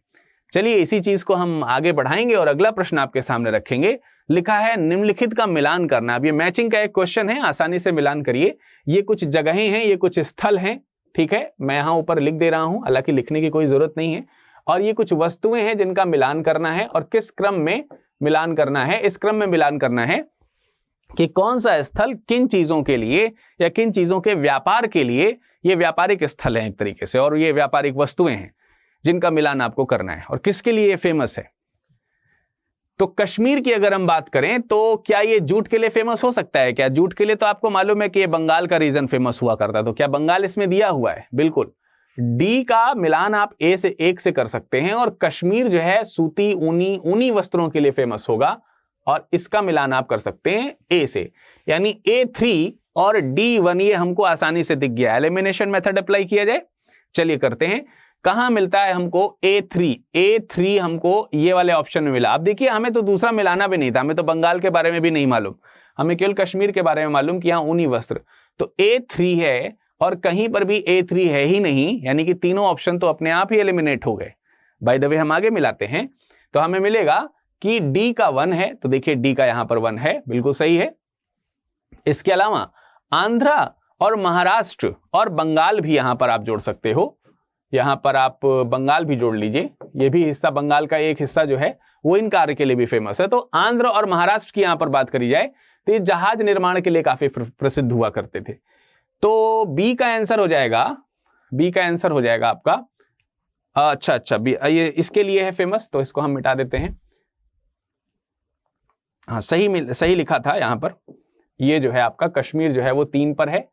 चलिए इसी चीज को हम आगे बढ़ाएंगे और अगला प्रश्न आपके सामने रखेंगे लिखा है निम्नलिखित का मिलान करना। अब ये मैचिंग का एक क्वेश्चन है, आसानी से मिलान करिए। ये कुछ जगहें हैं, ये कुछ स्थल हैं, ठीक है, मैं यहां ऊपर लिख दे रहा हूं, हालांकि लिखने की कोई जरूरत नहीं है। और ये कुछ वस्तुएं हैं जिनका मिलान करना है, और किस क्रम में मिलान करना है, इस क्रम में मिलान करना है कि कौन सा स्थल किन चीजों के लिए या किन चीजों के व्यापार के लिए, ये व्यापारिक स्थल है एक तरीके से, और ये व्यापारिक वस्तुएं हैं जिनका मिलान आपको करना है, और किसके लिए ये फेमस है। तो कश्मीर की अगर हम बात करें तो क्या ये जूट के लिए फेमस हो सकता है क्या? जूट के लिए तो आपको मालूम है कि ये बंगाल का रीजन फेमस हुआ करता, तो क्या बंगाल इसमें दिया हुआ है? बिल्कुल। डी का मिलान आप ए से एक से कर सकते हैं, और कश्मीर जो है सूती ऊनी वस्त्रों के लिए फेमस होगा, और इसका मिलान आप कर सकते हैं ए से, यानी A3 और D1 ये हमको आसानी से दिख गया। एलिमिनेशन मेथड अप्लाई किया जाए, चलिए करते हैं। कहां मिलता है हमको? A3 हमको ये वाले ऑप्शन में मिला। अब देखिए, हमें तो दूसरा मिलाना भी नहीं था, हमें तो बंगाल के बारे में भी नहीं मालूम, हमें केवल कश्मीर के बारे में मालूम कि यहाँ ऊनी वस्त्र। तो A3 है और कहीं पर भी A3 है ही नहीं, यानी कि तीनों ऑप्शन तो अपने आप ही एलिमिनेट हो गए। बाय द वे हम आगे मिलाते हैं तो हमें मिलेगा कि D का 1 है, तो देखिए D का यहां पर 1 है, बिल्कुल सही है। इसके अलावा आंध्रा और महाराष्ट्र और बंगाल भी यहां पर आप जोड़ सकते हो, यहां पर आप बंगाल भी जोड़ लीजिए, ये भी हिस्सा, बंगाल का एक हिस्सा जो है वो इन कार्य के लिए भी फेमस है। तो आंध्र और महाराष्ट्र की यहां पर बात करी जाए तो ये जहाज निर्माण के लिए काफी प्रसिद्ध हुआ करते थे। तो बी का आंसर हो जाएगा, बी का आंसर हो जाएगा आपका, अच्छा बी ये इसके लिए है फेमस, तो इसको हम मिटा देते हैं। हाँ, सही लिखा था यहां पर। ये जो है आपका कश्मीर जो है वो 3 पर है,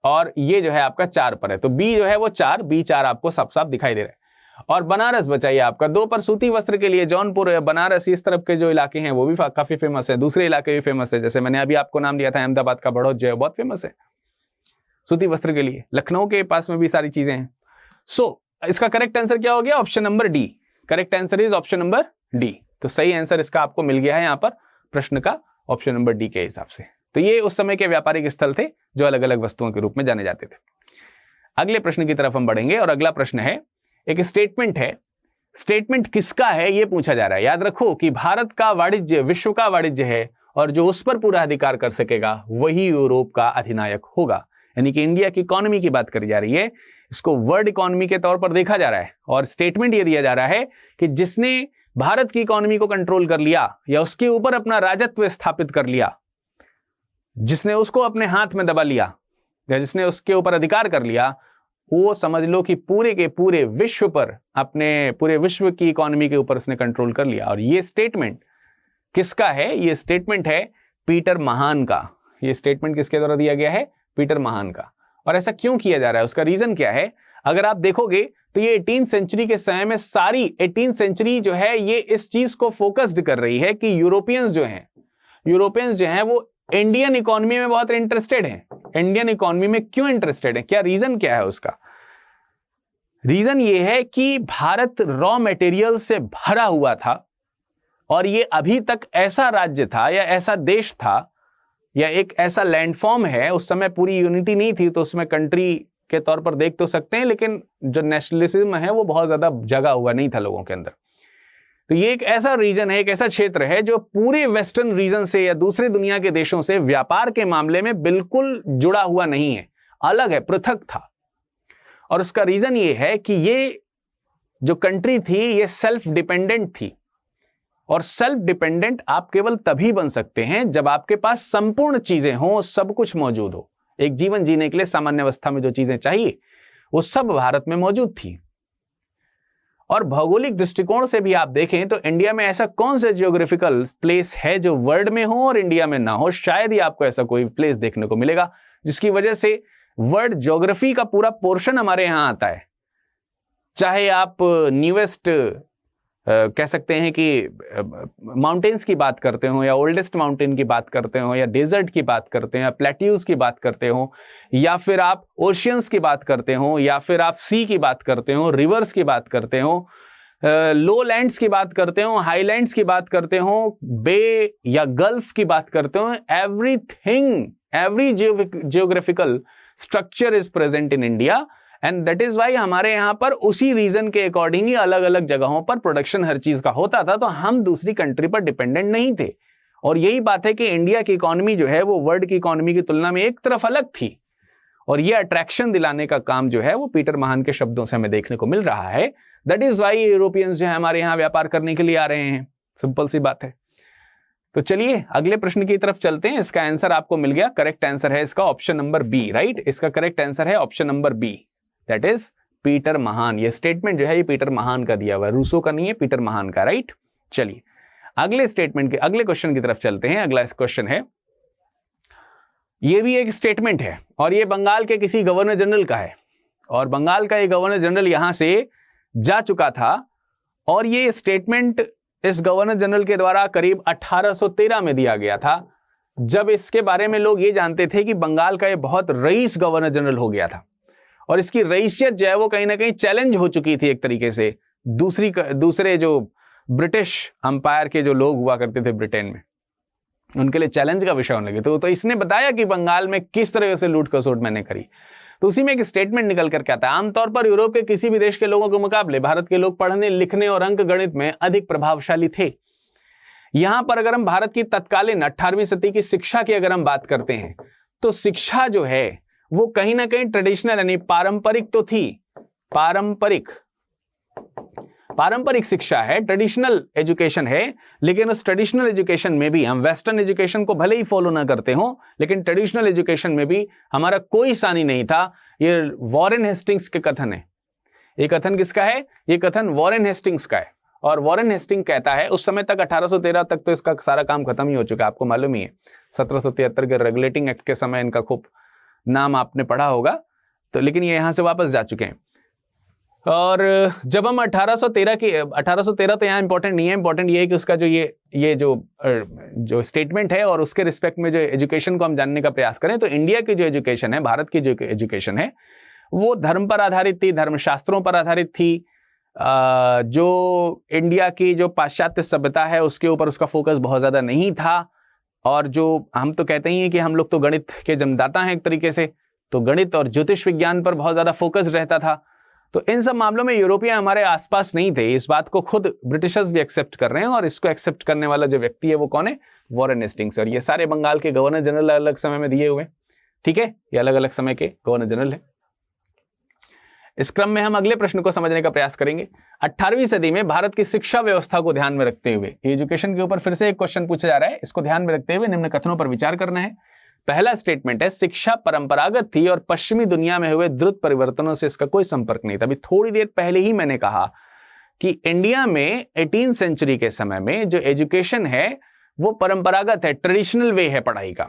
और ये जो है आपका 4 पर है, तो बी जो है वो 4, B4 आपको साफ साफ दिखाई दे रहा है। और बनारस बचाइए आपका 2 पर, सूती वस्त्र के लिए जौनपुर, बनारस, इस तरफ के जो इलाके हैं वो भी काफी फेमस है। दूसरे इलाके भी फेमस है, जैसे मैंने अभी आपको नाम दिया था अहमदाबाद का बड़ौत जो है बहुत फेमस है सूती वस्त्र के लिए। लखनऊ के पास में भी सारी चीजें हैं। सो इसका करेक्ट आंसर क्या हो गया? Option number D. Correct answer is option number D. तो सही आंसर इसका आपको मिल गया है यहाँ पर प्रश्न का, ऑप्शन नंबर डी के हिसाब से। तो ये उस समय के व्यापारिक स्थल थे जो अलग अलग वस्तुओं के रूप में जाने जाते थे। अगले प्रश्न की तरफ हम बढ़ेंगे, और अगला प्रश्न है, एक स्टेटमेंट है, स्टेटमेंट किसका है ये पूछा जा रहा है। याद रखो कि भारत का वाणिज्य विश्व का वाणिज्य है, और जो उस पर पूरा अधिकार कर सकेगा वही यूरोप का अधिनायक होगा। यानी कि इंडिया की इकोनॉमी की बात करी जा रही है, इसको वर्ल्ड इकोनॉमी के तौर पर देखा जा रहा है, और स्टेटमेंट ये दिया जा रहा है कि जिसने भारत की इकोनॉमी को कंट्रोल कर लिया या उसके ऊपर अपना राजत्व स्थापित कर लिया, जिसने उसको अपने हाथ में दबा लिया या जिसने उसके ऊपर अधिकार कर लिया, वो समझ लो कि पूरे के पूरे विश्व पर, अपने पूरे विश्व की इकोनॉमी के ऊपर उसने कंट्रोल कर लिया। और ये स्टेटमेंट किसका है? ये स्टेटमेंट है पीटर महान का। ये स्टेटमेंट किसके द्वारा दिया गया है? पीटर महान का। और ऐसा क्यों किया जा रहा है, उसका रीजन क्या है? अगर आप देखोगे तो ये 18th सेंचुरी के समय में, सारी 18th सेंचुरी जो है ये इस चीज को फोकस्ड कर रही है कि यूरोपियंस जो हैं वो इंडियन इकोनॉमी में बहुत इंटरेस्टेड हैं। इंडियन इकोनॉमी में क्यों इंटरेस्टेड है, क्या रीजन क्या है उसका? रीजन ये है कि भारत रॉ मटेरियल से भरा हुआ था, और ये अभी तक ऐसा राज्य था या ऐसा देश था या एक ऐसा लैंडफॉर्म है, उस समय पूरी यूनिटी नहीं थी तो उसमें कंट्री के तौर पर देख तो सकते हैं, लेकिन जो नेशनलिज्म है वो बहुत ज्यादा जगा हुआ नहीं था लोगों के अंदर। तो ये एक ऐसा रीजन है, एक ऐसा क्षेत्र है जो पूरे वेस्टर्न रीजन से या दूसरे दुनिया के देशों से व्यापार के मामले में बिल्कुल जुड़ा हुआ नहीं है, अलग है, पृथक था। और उसका रीजन ये है कि ये जो कंट्री थी ये सेल्फ डिपेंडेंट थी, और सेल्फ डिपेंडेंट आप केवल तभी बन सकते हैं जब आपके पास संपूर्ण चीजें हों, सब कुछ मौजूद हो। एक जीवन जीने के लिए सामान्य अवस्था में जो चीजें चाहिए वो सब भारत में मौजूद थी। और भौगोलिक दृष्टिकोण से भी आप देखें तो इंडिया में ऐसा कौन सा जियोग्राफिकल प्लेस है जो वर्ल्ड में हो और इंडिया में ना हो? शायद ही आपको ऐसा कोई प्लेस देखने को मिलेगा, जिसकी वजह से वर्ल्ड ज्योग्राफी का पूरा पोर्शन हमारे यहाँ आता है। चाहे आप न्यूएस्ट कह सकते हैं कि माउंटेन्स की बात करते हो, या ओल्डेस्ट माउंटेन की बात करते हो, या डेजर्ट की बात करते हो, या प्लेट्यूज की बात करते हो, या फिर आप ओशियंस की बात करते हो, या फिर आप सी की बात करते हो, रिवर्स की बात करते हो, लो लैंड्स की बात करते हो, हाईलैंड्स की बात करते हो, बे या गल्फ की बात करते हो, everything, every geographical structure is present in India, and that is why हमारे यहाँ पर उसी रीजन के अकॉर्डिंग ही अलग अलग जगहों पर प्रोडक्शन हर चीज का होता था। तो हम दूसरी कंट्री पर डिपेंडेंट नहीं थे, और यही बात है कि इंडिया की इकोनॉमी जो है वो वर्ल्ड की इकोनॉमी की तुलना में एक तरफ अलग थी, और ये अट्रैक्शन दिलाने का काम जो है वो पीटर महान के शब्दों से हमें देखने को मिल रहा है। दैट इज वाई यूरोपियंस जो है हमारे यहाँ व्यापार करने के लिए आ रहे हैं। सिंपल सी बात है। तो चलिए अगले प्रश्न की तरफ चलते हैं। इसका आंसर आपको मिल गया, करेक्ट आंसर है इसका ऑप्शन नंबर बी, राइट। इसका करेक्ट आंसर है option number B, that is Peter महान। ये स्टेटमेंट जो है ये पीटर महान का दिया हुआ है, रूसो का नहीं है, पीटर महान का, राइट। चलिए अगले स्टेटमेंट के अगले क्वेश्चन की तरफ चलते हैं। अगला क्वेश्चन है, ये भी एक स्टेटमेंट है और ये बंगाल के किसी गवर्नर जनरल का है, और बंगाल का ये गवर्नर जनरल यहां से जा चुका था, और ये स्टेटमेंट इस गवर्नर जनरल के द्वारा करीब 1813 में दिया गया था, जब इसके बारे में लोग ये जानते थे कि बंगाल का ये बहुत रईस गवर्नर जनरल हो गया था, और इसकी रईसियत जो है वो कहीं ना कहीं चैलेंज हो चुकी थी एक तरीके से दूसरे जो ब्रिटिश अंपायर के जो लोग हुआ करते थे ब्रिटेन में, उनके लिए चैलेंज का विषय होने लगे। तो इसने बताया कि बंगाल में किस तरह से लूट खसोट मैंने करी। तो उसी में एक स्टेटमेंट निकल करके आता है, आमतौर पर यूरोप के किसी भी देश के लोगों के मुकाबले भारत के लोग पढ़ने लिखने और अंक गणित में अधिक प्रभावशाली थे। यहां पर अगर हम भारत की तत्कालीन 18वीं सदी की शिक्षा की अगर हम बात करते हैं, तो शिक्षा जो है वो कहीं ना कहीं ट्रेडिशनल यानी पारंपरिक तो थी, पारंपरिक शिक्षा है, ट्रेडिशनल एजुकेशन है, लेकिन उस ट्रेडिशनल एजुकेशन में भी हम वेस्टर्न एजुकेशन को भले ही फॉलो ना करते हो, लेकिन ट्रेडिशनल एजुकेशन में भी हमारा कोई सानी नहीं था। ये वॉरेन हेस्टिंग्स के कथन है। ये कथन किसका है? ये कथन वॉरेन हेस्टिंग्स का है, और वॉरेन हेस्टिंग कहता है, उस समय तक 1813 तक तो इसका सारा काम खत्म ही हो चुका है, आपको मालूम ही है। 1773 के रेगुलेटिंग एक्ट के समय इनका खूब नाम आपने पढ़ा होगा, तो लेकिन ये यहां से वापस जा चुके हैं। और जब हम 1813 तो यहाँ इंपॉर्टेंट नहीं है, इंपॉर्टेंट ये है कि उसका जो ये जो स्टेटमेंट है और उसके रिस्पेक्ट में जो एजुकेशन को हम जानने का प्रयास करें, तो इंडिया की जो एजुकेशन है, भारत की जो एजुकेशन है, वो धर्म पर आधारित थी, धर्मशास्त्रों पर आधारित थी। जो इंडिया की जो पाश्चात्य सभ्यता है उसके ऊपर उसका फोकस बहुत ज़्यादा नहीं था, और जो हम तो कहते ही हैं कि हम लोग तो गणित के जन्मदाता हैं एक तरीके से, तो गणित और ज्योतिष विज्ञान पर बहुत ज़्यादा फोकस रहता था। तो इन सब मामलों में यूरोपियन हमारे आसपास नहीं थे। इस बात को खुद ब्रिटिशर्स भी एक्सेप्ट कर रहे हैं, और इसको एक्सेप्ट करने वाला जो व्यक्ति है वो कौन है? Warren Hastings. और ये सारे बंगाल के गवर्नर जनरल अलग अलग समय में दिए हुए, ठीक है, ये अलग अलग समय के गवर्नर जनरल है। इस क्रम में हम अगले प्रश्न को समझने का प्रयास करेंगे। 18वीं सदी में भारत की शिक्षा व्यवस्था को ध्यान में रखते हुए, एजुकेशन के ऊपर फिर से एक क्वेश्चन पूछा जा रहा है, इसको ध्यान में रखते हुए निम्न कथनों पर विचार करना है। पहला स्टेटमेंट है, शिक्षा परंपरागत थी और पश्चिमी दुनिया में हुए द्रुत परिवर्तनों से इसका कोई संपर्क नहीं था। अभी थोड़ी देर पहले ही मैंने कहा कि इंडिया में 18वीं सेंचुरी के समय में जो एजुकेशन है वो परंपरागत है, ट्रेडिशनल वे है पढ़ाई का,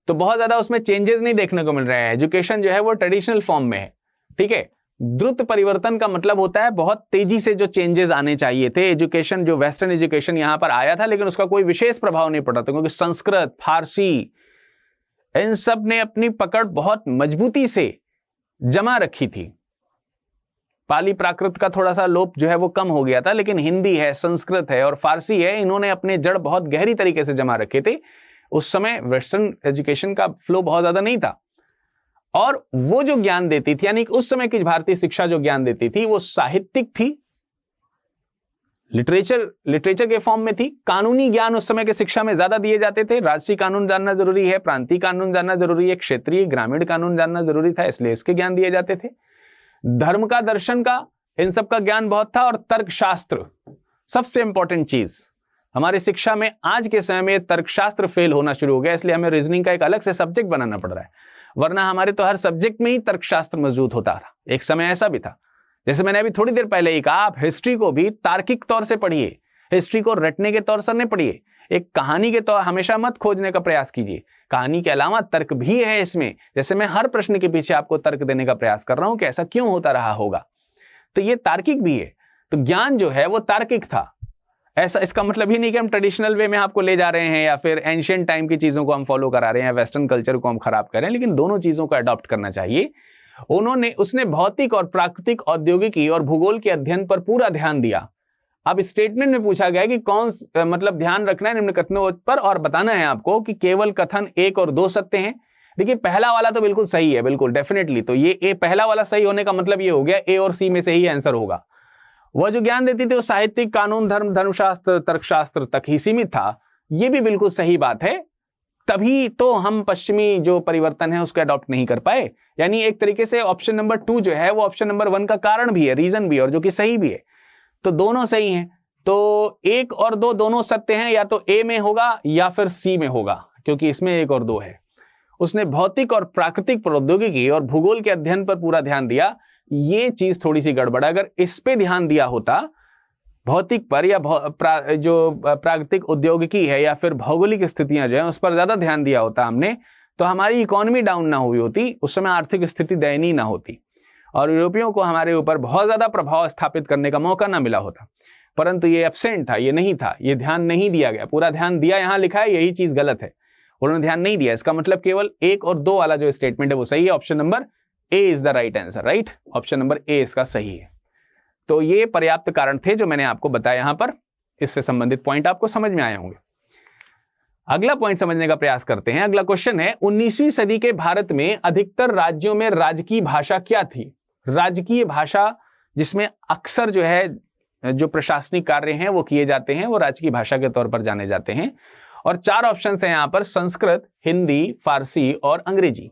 तो बहुत ज्यादा उसमें चेंजेस नहीं देखने को मिल रहे हैं। एजुकेशन जो है वो ट्रेडिशनल फॉर्म में है, ठीक है। द्रुत परिवर्तन का मतलब होता है बहुत तेजी से जो चेंजेस आने चाहिए थे। एजुकेशन जो वेस्टर्न एजुकेशन यहां पर आया था, लेकिन उसका कोई विशेष प्रभाव नहीं पड़ा था, क्योंकि संस्कृत, फारसी, इन सब ने अपनी पकड़ बहुत मजबूती से जमा रखी थी। पाली प्राकृत का थोड़ा सा लोप जो है वो कम हो गया था, लेकिन हिंदी है, संस्कृत है और फारसी है, इन्होंने अपने जड़ बहुत गहरी तरीके से जमा रखे थे। उस समय वेस्टर्न एजुकेशन का फ्लो बहुत ज्यादा नहीं था, और वो जो ज्ञान देती थी, यानी उस समय की भारतीय शिक्षा जो ज्ञान देती थी वो साहित्यिक थी, लिटरेचर के फॉर्म में थी। कानूनी ज्ञान उस समय के शिक्षा में ज्यादा दिए जाते थे। राजसी कानून जानना जरूरी है, प्रांतीय कानून जानना जरूरी है, क्षेत्रीय ग्रामीण कानून जानना जरूरी था, इसलिए इसके ज्ञान दिए जाते थे। धर्म का, दर्शन का, इन सब का ज्ञान बहुत था। और तर्कशास्त्र सबसे इंपॉर्टेंट चीज हमारी शिक्षा में आज के समय में तर्कशास्त्र फेल होना शुरू हो गया, इसलिए हमें रीजनिंग का एक अलग से सब्जेक्ट बनाना पड़ रहा है, वरना हमारे तो हर सब्जेक्ट में ही तर्कशास्त्र मौजूद होता था। एक समय ऐसा भी था, जैसे मैंने अभी थोड़ी देर पहले ही कहा, आप हिस्ट्री को भी तार्किक तौर से पढ़िए, हिस्ट्री को रटने के तौर से नहीं पढ़िए, एक कहानी के तौर हमेशा मत खोजने का प्रयास कीजिए। कहानी के अलावा तर्क भी है इसमें, जैसे मैं हर प्रश्न के पीछे आपको तर्क देने का प्रयास कर रहा हूं कि ऐसा क्यों होता रहा होगा, तो ये तार्किक भी है। तो ज्ञान जो है वो तार्किक था। ऐसा इसका मतलब ही नहीं कि हम ट्रेडिशनल वे में आपको ले जा रहे हैं या फिर एंशिएंट टाइम की चीजों को हम फॉलो करा रहे हैं, वेस्टर्न कल्चर को हम खराब कर रहे हैं, लेकिन दोनों चीजों को अडॉप्ट करना चाहिए। उसने भौतिक और प्राकृतिक, औद्योगिकी और भूगोल के अध्ययन पर पूरा ध्यान दिया। अब स्टेटमेंट में पूछा गया कि कौन मतलब ध्यान रखना है निम्न कथनों पर, और बताना है आपको कि केवल कथन 1 और 2 सत्य हैं। देखिए पहला वाला तो बिल्कुल सही है, बिल्कुल डेफिनेटली, तो ये पहला वाला सही होने का मतलब ये हो गया ए और सी में से ही आंसर होगा। वह जो ज्ञान देती थी वो साहित्यिक, कानून, धर्मशास्त्र, तर्कशास्त्र तक ही सीमित था, ये भी बिल्कुल सही बात है, तभी तो हम पश्चिमी जो परिवर्तन है उसको अडॉप्ट नहीं कर पाए। यानी एक तरीके से ऑप्शन नंबर 2 जो है वो ऑप्शन नंबर 1 का कारण भी है, रीजन भी है, और जो कि सही भी है। तो दोनों सही हैं। तो 1 और 2 दोनों सत्य हैं, या तो ए में होगा या फिर सी में होगा, क्योंकि इसमें 1 और 2 है। उसने भौतिक और प्राकृतिक प्रौद्योगिकी और भूगोल के अध्ययन पर पूरा ध्यान दिया, ये चीज थोड़ी सी गड़बड़ है। अगर इस पे ध्यान दिया होता, भौतिक पर या जो प्राकृतिक औद्योगिकी है या फिर भौगोलिक स्थितियां जो है उस पर ज्यादा ध्यान दिया होता हमने, तो हमारी इकोनॉमी डाउन ना हुई होती, उस समय आर्थिक स्थिति दयनीय ना होती और यूरोपियों को हमारे ऊपर बहुत ज्यादा प्रभाव स्थापित करने का मौका ना मिला होता। परंतु ये एब्सेंट था, ये नहीं था, ये ध्यान नहीं दिया गया। पूरा ध्यान दिया यहां लिखा है, यही चीज गलत है, उन्होंने ध्यान नहीं दिया। इसका मतलब केवल 1 और 2 वाला जो स्टेटमेंट है वो सही है। Option number A is the right answer, right. Option number A इसका सही है। तो ये पर्याप्त कारण थे जो मैंने आपको बताया यहां पर, इससे संबंधित पॉइंट आपको समझ में आए होंगे। अगला पॉइंट समझने का प्रयास करते हैं। अगला क्वेश्चन है, 19वीं सदी के भारत में अधिकतर राज्यों में राजकीय भाषा क्या थी? राजकीय भाषा जिसमें अक्सर जो है जो प्रशासनिक कार्य हैं वो किए जाते हैं, वो राजकीय भाषा के तौर पर जाने जाते हैं। और 4 ऑप्शन हैं यहां पर, संस्कृत, हिंदी, फारसी और अंग्रेजी।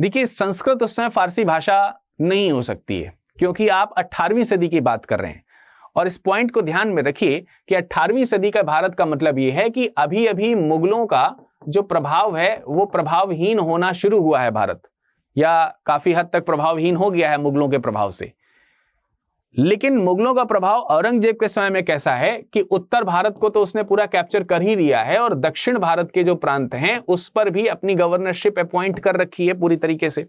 देखिए, संस्कृत उस समय फारसी भाषा नहीं हो सकती है, क्योंकि आप 18वीं सदी की बात कर रहे हैं। और इस पॉइंट को ध्यान में रखिए कि 18वीं सदी का भारत का मतलब यह है कि अभी अभी मुगलों का जो प्रभाव है वो प्रभावहीन होना शुरू हुआ है भारत, या काफी हद तक प्रभावहीन हो गया है मुगलों के प्रभाव से। लेकिन मुगलों का प्रभाव औरंगजेब के समय में कैसा है कि उत्तर भारत को तो उसने पूरा कैप्चर कर ही लिया है, और दक्षिण भारत के जो प्रांत हैं उस पर भी अपनी गवर्नरशिप अपॉइंट कर रखी है पूरी तरीके से।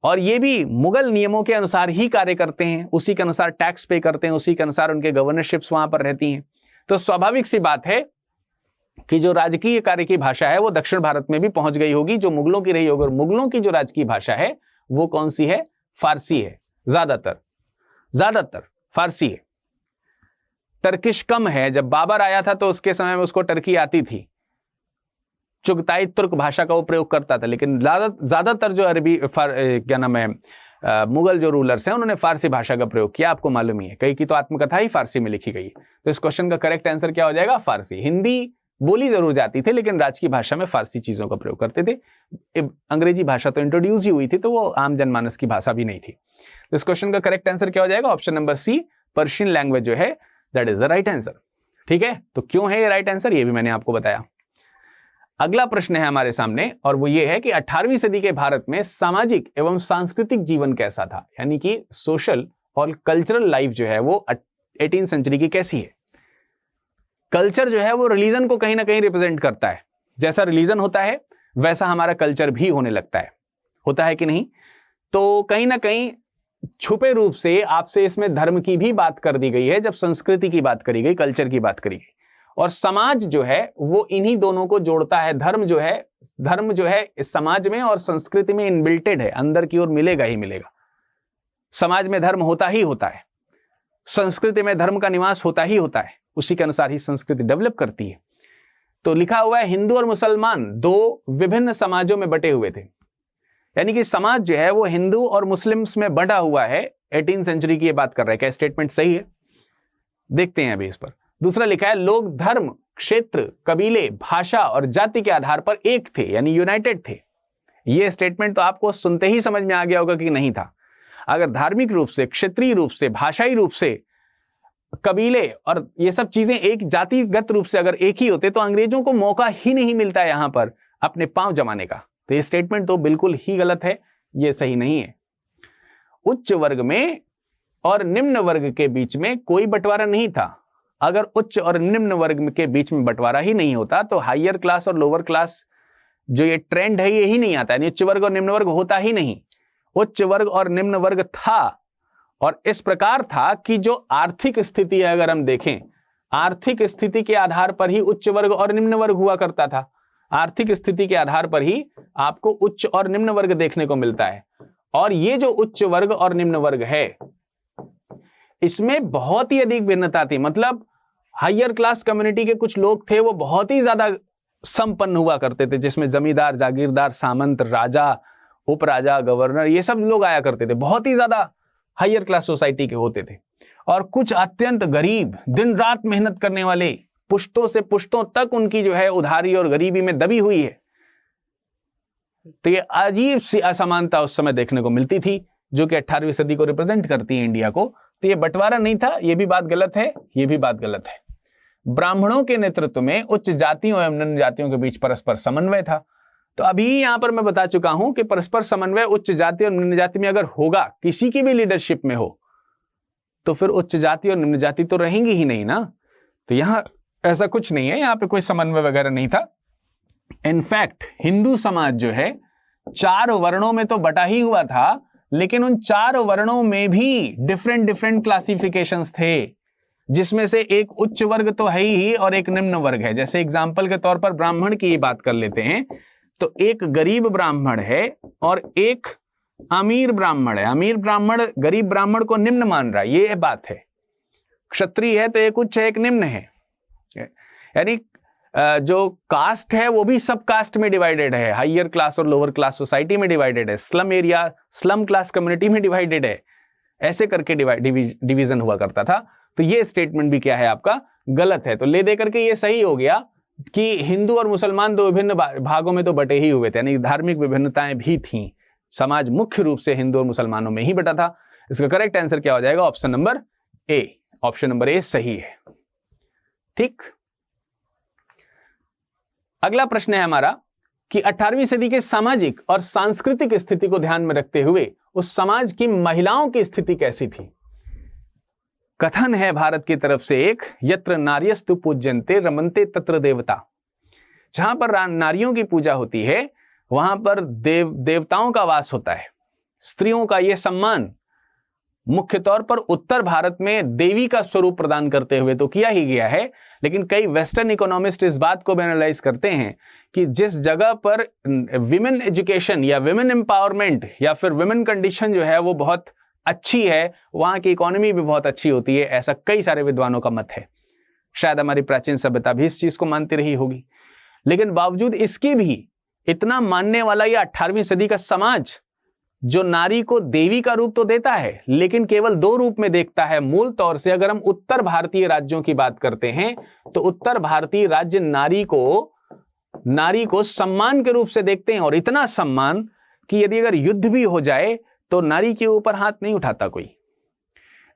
और ये भी मुगल नियमों के अनुसार ही कार्य करते हैं, उसी के अनुसार टैक्स पे करते हैं, उसी के अनुसार उनके गवर्नरशिप्स वहां पर रहती हैं। तो स्वाभाविक सी बात है कि जो राजकीय कार्य की भाषा है वो दक्षिण भारत में भी पहुंच गई होगी, जो मुगलों की रही होगी। और मुगलों की जो राजकीय भाषा है वो कौन सी है? फारसी है। ज्यादातर फारसी है। टर्किश कम है। जब बाबर आया था तो उसके समय में उसको टर्की आती थी, चुगताई तुर्क भाषा का वो प्रयोग करता था। लेकिन ज्यादातर जो अरबी मुगल जो रूलर्स हैं उन्होंने फारसी भाषा का प्रयोग किया, आपको मालूम ही है। कई की तो आत्मकथा ही फारसी में लिखी गई। तो इस क्वेश्चन का करेक्ट आंसर क्या हो जाएगा? फारसी। हिंदी बोली जरूर जाती थी, लेकिन राजकीय भाषा में फारसी चीजों का प्रयोग करते थे। अंग्रेजी भाषा तो इंट्रोड्यूस ही हुई थी, तो वो आम जनमानस की भाषा भी नहीं थी। तो इस क्वेश्चन का करेक्ट आंसर क्या हो जाएगा? Option number C, Persian language जो है that is the right answer. ठीक है, तो क्यों है ये राइट आंसर, ये भी मैंने आपको बताया। अगला प्रश्न है हमारे सामने, और वो ये है कि 18वीं सदी के भारत में सामाजिक एवं सांस्कृतिक जीवन कैसा था? यानी कि सोशल और कल्चरल लाइफ जो है वो 18th सेंचुरी की कैसी है? कल्चर जो है वो रिलीजन को कहीं ना कहीं रिप्रेजेंट करता है। जैसा रिलीजन होता है वैसा हमारा कल्चर भी होने लगता है, होता है कि नहीं? तो कहीं ना कहीं छुपे रूप से आपसे इसमें धर्म की भी बात कर दी गई है, जब संस्कृति की बात करी गई, कल्चर की बात करी गई। और समाज जो है वो इन्हीं दोनों को जोड़ता है। धर्म जो है इस समाज में और संस्कृति में इनबिल्टेड है, अंदर की ओर मिलेगा ही मिलेगा। समाज में धर्म होता ही होता है, संस्कृति में धर्म का निवास होता ही होता है, उसी के अनुसार ही संस्कृति डेवलप करती है। तो लिखा हुआ है, हिंदू और मुसलमान 2 विभिन्न समाजों में बटे हुए थे। यानी कि समाज जो है वो हिंदू और मुस्लिम्स में बटा हुआ है। 18th सेंचुरी की ये बात कर रहा है। क्या स्टेटमेंट सही है? देखते हैं अभी इस पर। दूसरा लिखा है, लोग धर्म, क्षेत्र, कबीले, भाषा और जाति के आधार पर एक थे, यानी यूनाइटेड थे। ये स्टेटमेंट तो आपको सुनते ही समझ में आ गया होगा कि नहीं था। अगर धार्मिक रूप से, क्षेत्रीय रूप से, भाषाई रूप से, कबीले और ये सब चीजें एक जातिगत रूप से अगर एक ही होते तो अंग्रेजों को मौका ही नहीं मिलता यहां पर अपने पांव जमाने का। तो ये स्टेटमेंट तो बिल्कुल ही गलत है, ये सही नहीं है। उच्च वर्ग में और निम्न वर्ग के बीच में कोई बंटवारा नहीं था। अगर उच्च और निम्न वर्ग के बीच में बंटवारा ही नहीं होता तो हायर क्लास और लोअर क्लास जो ये ट्रेंड है ये ही नहीं आता, यानी उच्च वर्ग और निम्न वर्ग होता ही नहीं। उच्च वर्ग और निम्न वर्ग था, और इस प्रकार था कि जो आर्थिक स्थिति है, अगर हम देखें, आर्थिक स्थिति के आधार पर ही उच्च वर्ग और निम्न वर्ग हुआ करता था। आर्थिक स्थिति के आधार पर ही आपको उच्च और निम्न वर्ग देखने को मिलता है। और ये जो उच्च वर्ग और निम्न वर्ग है इसमें बहुत ही अधिक भिन्नता थी। मतलब हायर क्लास कम्युनिटी के कुछ लोग थे वो बहुत ही ज्यादा संपन्न हुआ करते थे, जिसमें जमींदार, जागीरदार, सामंत, राजा, उपराजा, गवर्नर, ये सब लोग आया करते थे, बहुत ही ज्यादा हायर क्लास सोसाइटी के होते थे। और कुछ अत्यंत गरीब, दिन रात मेहनत करने वाले पुश्तों से पुश्तों तक उनकी जो है उधारी और गरीबी में दबी हुई है। तो ये अजीब सी असमानता उस समय देखने को मिलती थी, जो कि 18वीं सदी को रिप्रेजेंट करती है इंडिया को। तो ये बंटवारा नहीं था, ये भी बात गलत है, ये भी बात गलत है। ब्राह्मणों के नेतृत्व में उच्च जातियों एवं निम्न जातियों के बीच परस्पर समन्वय था। तो अभी यहां पर मैं बता चुका हूं कि परस्पर समन्वय उच्च जाति और निम्न जाति में अगर होगा, किसी की भी लीडरशिप में हो, तो फिर उच्च जाति और निम्न जाति तो रहेंगी ही नहीं ना। तो यहां ऐसा कुछ नहीं है, यहां पे कोई समन्वय वगैरह नहीं था। इनफैक्ट हिंदू समाज जो है 4 वर्णों में तो बटा ही हुआ था, लेकिन उन 4 वर्णों में भी डिफरेंट डिफरेंट क्लासिफिकेशंस थे, जिसमें से एक उच्च वर्ग तो है ही और एक निम्न वर्ग है। जैसे एग्जाम्पल के तौर पर ब्राह्मण की बात कर लेते हैं, तो एक गरीब ब्राह्मण है और एक अमीर ब्राह्मण है। अमीर ब्राह्मण गरीब ब्राह्मण को निम्न मान रहा है, ये बात है। क्षत्रिय है तो एक उच्च है एक निम्न है, यानी जो कास्ट है वो भी सब कास्ट में डिवाइडेड है, हायर क्लास और लोअर क्लास सोसाइटी में डिवाइडेड है, slum area slum class community में डिवाइडेड है, ऐसे करके डिवीजन हुआ करता था। तो ये स्टेटमेंट भी क्या है आपका गलत है। तो ले दे करके ये सही हो गया कि हिंदू और मुसलमान 2 विभिन्न भागों में तो बटे ही हुए थे, यानी धार्मिक विभिन्नताएं भी थीं। समाज मुख्य रूप से हिंदू और मुसलमानों में ही बटा था। इसका करेक्ट आंसर क्या हो जाएगा? Option number A. Option number A सही है। ठीक, अगला प्रश्न है हमारा कि 18वीं सदी के सामाजिक और सांस्कृतिक स्थिति को ध्यान में रखते हुए उस समाज की महिलाओं की स्थिति कैसी थी? कथन है भारत की तरफ से एक, यत्र नार्यस्तु पूज्यन्ते रमन्ते तत्र देवता। जहां पर नारियों की पूजा होती है वहां पर देवताओं का वास होता है। स्त्रियों का यह सम्मान मुख्य तौर पर उत्तर भारत में देवी का स्वरूप प्रदान करते हुए तो किया ही गया है, लेकिन कई वेस्टर्न इकोनॉमिस्ट इस बात को भी एनालाइज करते हैं कि जिस जगह पर विमेन एजुकेशन या विमेन एम्पावरमेंट या फिर विमेन कंडीशन जो है वो बहुत अच्छी है, वहां की इकोनॉमी भी बहुत अच्छी होती है। ऐसा कई सारे विद्वानों का मत है। शायद हमारी प्राचीन सभ्यता भी इस चीज को मानती रही होगी, लेकिन बावजूद इसके भी इतना मानने वाला यह 18वीं सदी का समाज जो नारी को देवी का रूप तो देता है, लेकिन केवल 2 रूप में देखता है। मूल तौर से अगर हम उत्तर भारतीय राज्यों की बात करते हैं तो उत्तर भारतीय राज्य नारी को सम्मान के रूप से देखते हैं, और इतना सम्मान कि यदि अगर युद्ध भी हो जाए तो नारी के ऊपर हाथ नहीं उठाता कोई।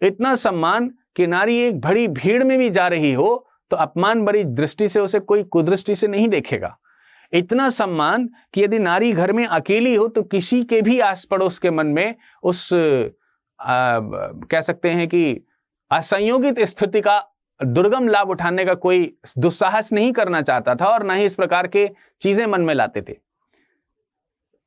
इतना सम्मान कि नारी एक बड़ी भीड़ में भी जा रही हो तो अपमान भरी दृष्टि से उसे कोई कुदृष्टि से नहीं देखेगा। इतना सम्मान कि यदि नारी घर में अकेली हो तो किसी के भी आस पड़ोस के मन में उस कह सकते हैं कि असंयोगित स्थिति का दुर्गम लाभ उठाने का कोई दुस्साहस नहीं करना चाहता था, और न ही इस प्रकार के चीजें मन में लाते थे।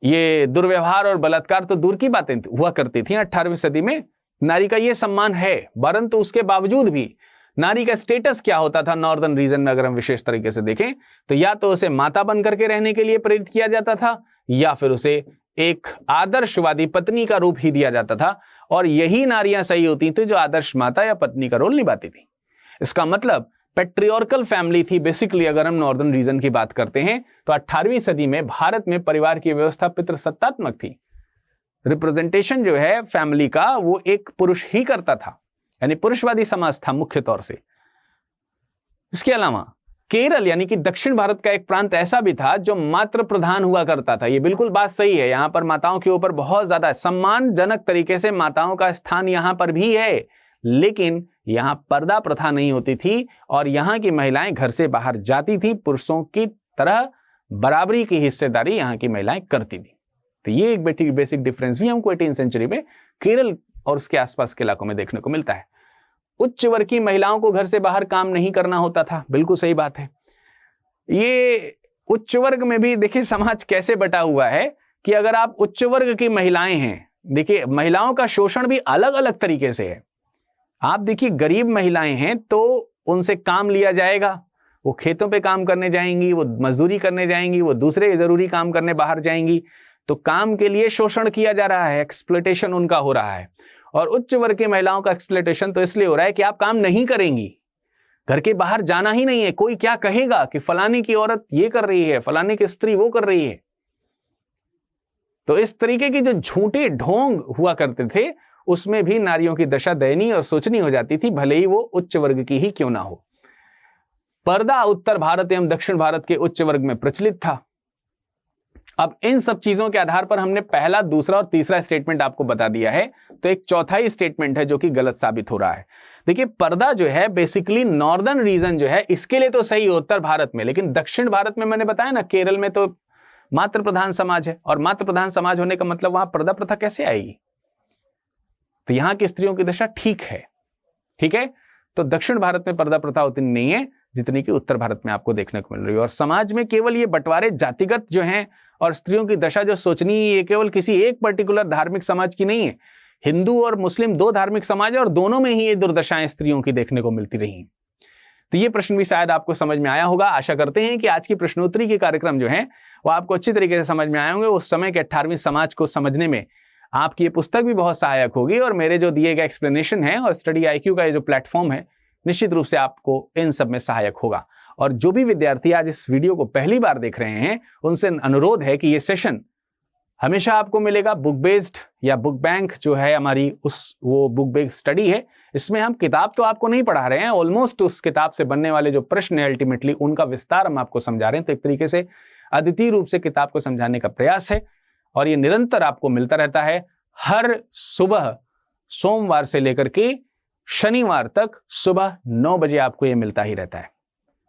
ये दुर्व्यवहार और बलात्कार तो दूर की बातें हुआ करती थी 18वीं सदी में। नारी का ये सम्मान है, परंतु उसके बावजूद भी नारी का स्टेटस क्या होता था नॉर्दर्न रीजन में, अगर हम विशेष तरीके से देखें तो या तो उसे माता बन करके रहने के लिए प्रेरित किया जाता था, या फिर उसे एक आदर्शवादी पत्नी का रूप ही दिया जाता था, और यही नारियां सही होती थी जो आदर्श माता या पत्नी का रोल निभाती थी। इसका मतलब पेट्रियर्कल फैमिली थी बेसिकली। अगर हम नॉर्दर्न रीजन की बात करते हैं तो 18वीं सदी में भारत में परिवार की व्यवस्था पितृसत्तात्मक थी। रिप्रेजेंटेशन जो है फैमिली का वो एक पुरुष ही करता था, यानी पुरुषवादी समाज था मुख्य तौर से। इसके अलावा केरल यानी कि दक्षिण भारत का एक प्रांत ऐसा भी था जो मातृ प्रधान हुआ करता था। ये बिल्कुल बात सही है, यहां पर माताओं के ऊपर बहुत ज्यादा सम्मानजनक तरीके से माताओं का स्थान यहां पर भी है, लेकिन यहां पर्दा प्रथा नहीं होती थी और यहां की महिलाएं घर से बाहर जाती थी। पुरुषों की तरह बराबरी की हिस्सेदारी यहां की महिलाएं करती थी। तो ये एक बेसिक डिफरेंस भी हमको 18वीं सेंचुरी में केरल और उसके आसपास के इलाकों में देखने को मिलता है। उच्च वर्ग की महिलाओं को घर से बाहर काम नहीं करना होता था, बिल्कुल सही बात है। ये उच्च वर्ग में भी देखिए समाज कैसे बटा हुआ है कि अगर आप उच्च वर्ग की महिलाएं हैं, देखिए महिलाओं का शोषण भी अलग अलग तरीके से है। आप देखिए गरीब महिलाएं हैं तो उनसे काम लिया जाएगा, वो खेतों पे काम करने जाएंगी, वो मजदूरी करने जाएंगी, वो दूसरे जरूरी काम करने बाहर जाएंगी, तो काम के लिए शोषण किया जा रहा है, एक्सप्लॉयटेशन उनका हो रहा है। और उच्च वर्ग की महिलाओं का एक्सप्लॉयटेशन तो इसलिए हो रहा है कि आप काम नहीं करेंगी, घर के बाहर जाना ही नहीं है, कोई क्या कहेगा कि फलाने की औरत ये कर रही है, फलाने की स्त्री वो कर रही है। तो इस तरीके की जो झूठे ढोंग हुआ करते थे उसमें भी नारियों की दशा दयनीय और शोचनीय हो जाती थी, भले ही वो उच्च वर्ग की ही क्यों ना हो। पर्दा उत्तर भारत एवं दक्षिण भारत के उच्च वर्ग में प्रचलित था। अब इन सब चीजों के आधार पर हमने पहला, दूसरा और तीसरा स्टेटमेंट आपको बता दिया है, तो एक चौथा ही स्टेटमेंट है जो कि गलत साबित हो रहा है। देखिए, पर्दा जो है बेसिकली नॉर्दर्न रीजन जो है इसके लिए तो सही है उत्तर भारत में, लेकिन दक्षिण भारत में मैंने बताया ना, केरल में तो मातृ प्रधान समाज है, और मातृ प्रधान समाज होने का मतलब वहां पर्दा प्रथा कैसे आएगी? तो यहां की स्त्रियों की दशा ठीक है। ठीक है, तो दक्षिण भारत में पर्दा प्रथा उतनी नहीं है जितनी कि उत्तर भारत में आपको देखने को मिल रही है। और समाज में केवल ये बंटवारे जातिगत जो हैं और स्त्रियों की दशा जो सोचनी है, ये केवल किसी एक पर्टिकुलर धार्मिक समाज की नहीं है। हिंदू और मुस्लिम दो धार्मिक समाज है और दोनों में ही ये दुर्दशाएं स्त्रियों की देखने को मिलती रही। तो ये प्रश्न भी शायद आपको समझ में आया होगा। आशा करते हैं कि आज की प्रश्नोत्तरी के कार्यक्रम जो है वो आपको अच्छी तरीके से समझ में आए होंगे। उस समय के 18वीं समाज को समझने में आपकी ये पुस्तक भी बहुत सहायक होगी, और मेरे जो दिए गए एक्सप्लेनेशन है और स्टडी IQ का ये जो प्लेटफॉर्म है निश्चित रूप से आपको इन सब में सहायक होगा। और जो भी विद्यार्थी आज इस वीडियो को पहली बार देख रहे हैं, उनसे अनुरोध है कि ये सेशन हमेशा आपको मिलेगा बुक बेस्ड, या बुक बैंक जो है हमारी वो बुक बेस्ड स्टडी है। इसमें हम किताब तो आपको नहीं पढ़ा रहे हैं, ऑलमोस्ट उस किताब से बनने वाले जो प्रश्न है अल्टीमेटली उनका विस्तार हम आपको समझा रहे हैं। तो एक तरीके से अद्वितीय रूप से किताब को समझाने का प्रयास है, और ये निरंतर आपको मिलता रहता है। हर सुबह सोमवार से लेकर के शनिवार तक सुबह 9 बजे आपको ये मिलता ही रहता है,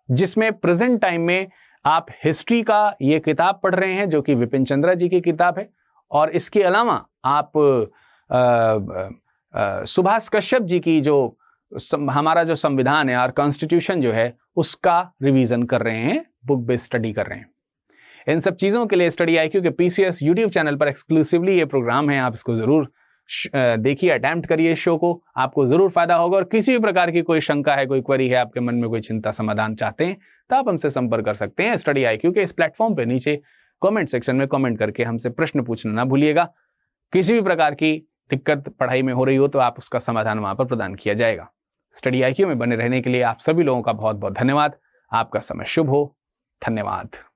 जिसमें प्रेजेंट टाइम में आप हिस्ट्री का ये किताब पढ़ रहे हैं जो कि विपिन चंद्रा जी की किताब है, और इसके अलावा आप सुभाष कश्यप जी की जो हमारा जो संविधान है और कॉन्स्टिट्यूशन जो है उसका रिवीजन कर रहे हैं, बुक बेस्ड स्टडी कर रहे हैं। इन सब चीज़ों के लिए स्टडी IQ के PCS YouTube चैनल पर एक्सक्लूसिवली ये प्रोग्राम है, आप इसको ज़रूर देखिए, अटेम्प्ट करिए इस शो को, आपको ज़रूर फायदा होगा। और किसी भी प्रकार की कोई शंका है, कोई क्वेरी है, आपके मन में कोई चिंता समाधान चाहते हैं, तो आप हमसे संपर्क कर सकते हैं स्टडी IQ के इस प्लेटफॉर्म पे। नीचे कमेंट सेक्शन में कमेंट करके हमसे प्रश्न पूछना ना भूलिएगा। किसी भी प्रकार की दिक्कत पढ़ाई में हो रही हो तो आप उसका समाधान वहाँ पर प्रदान किया जाएगा। स्टडी IQ में बने रहने के लिए आप सभी लोगों का बहुत बहुत धन्यवाद। आपका समय शुभ हो। धन्यवाद।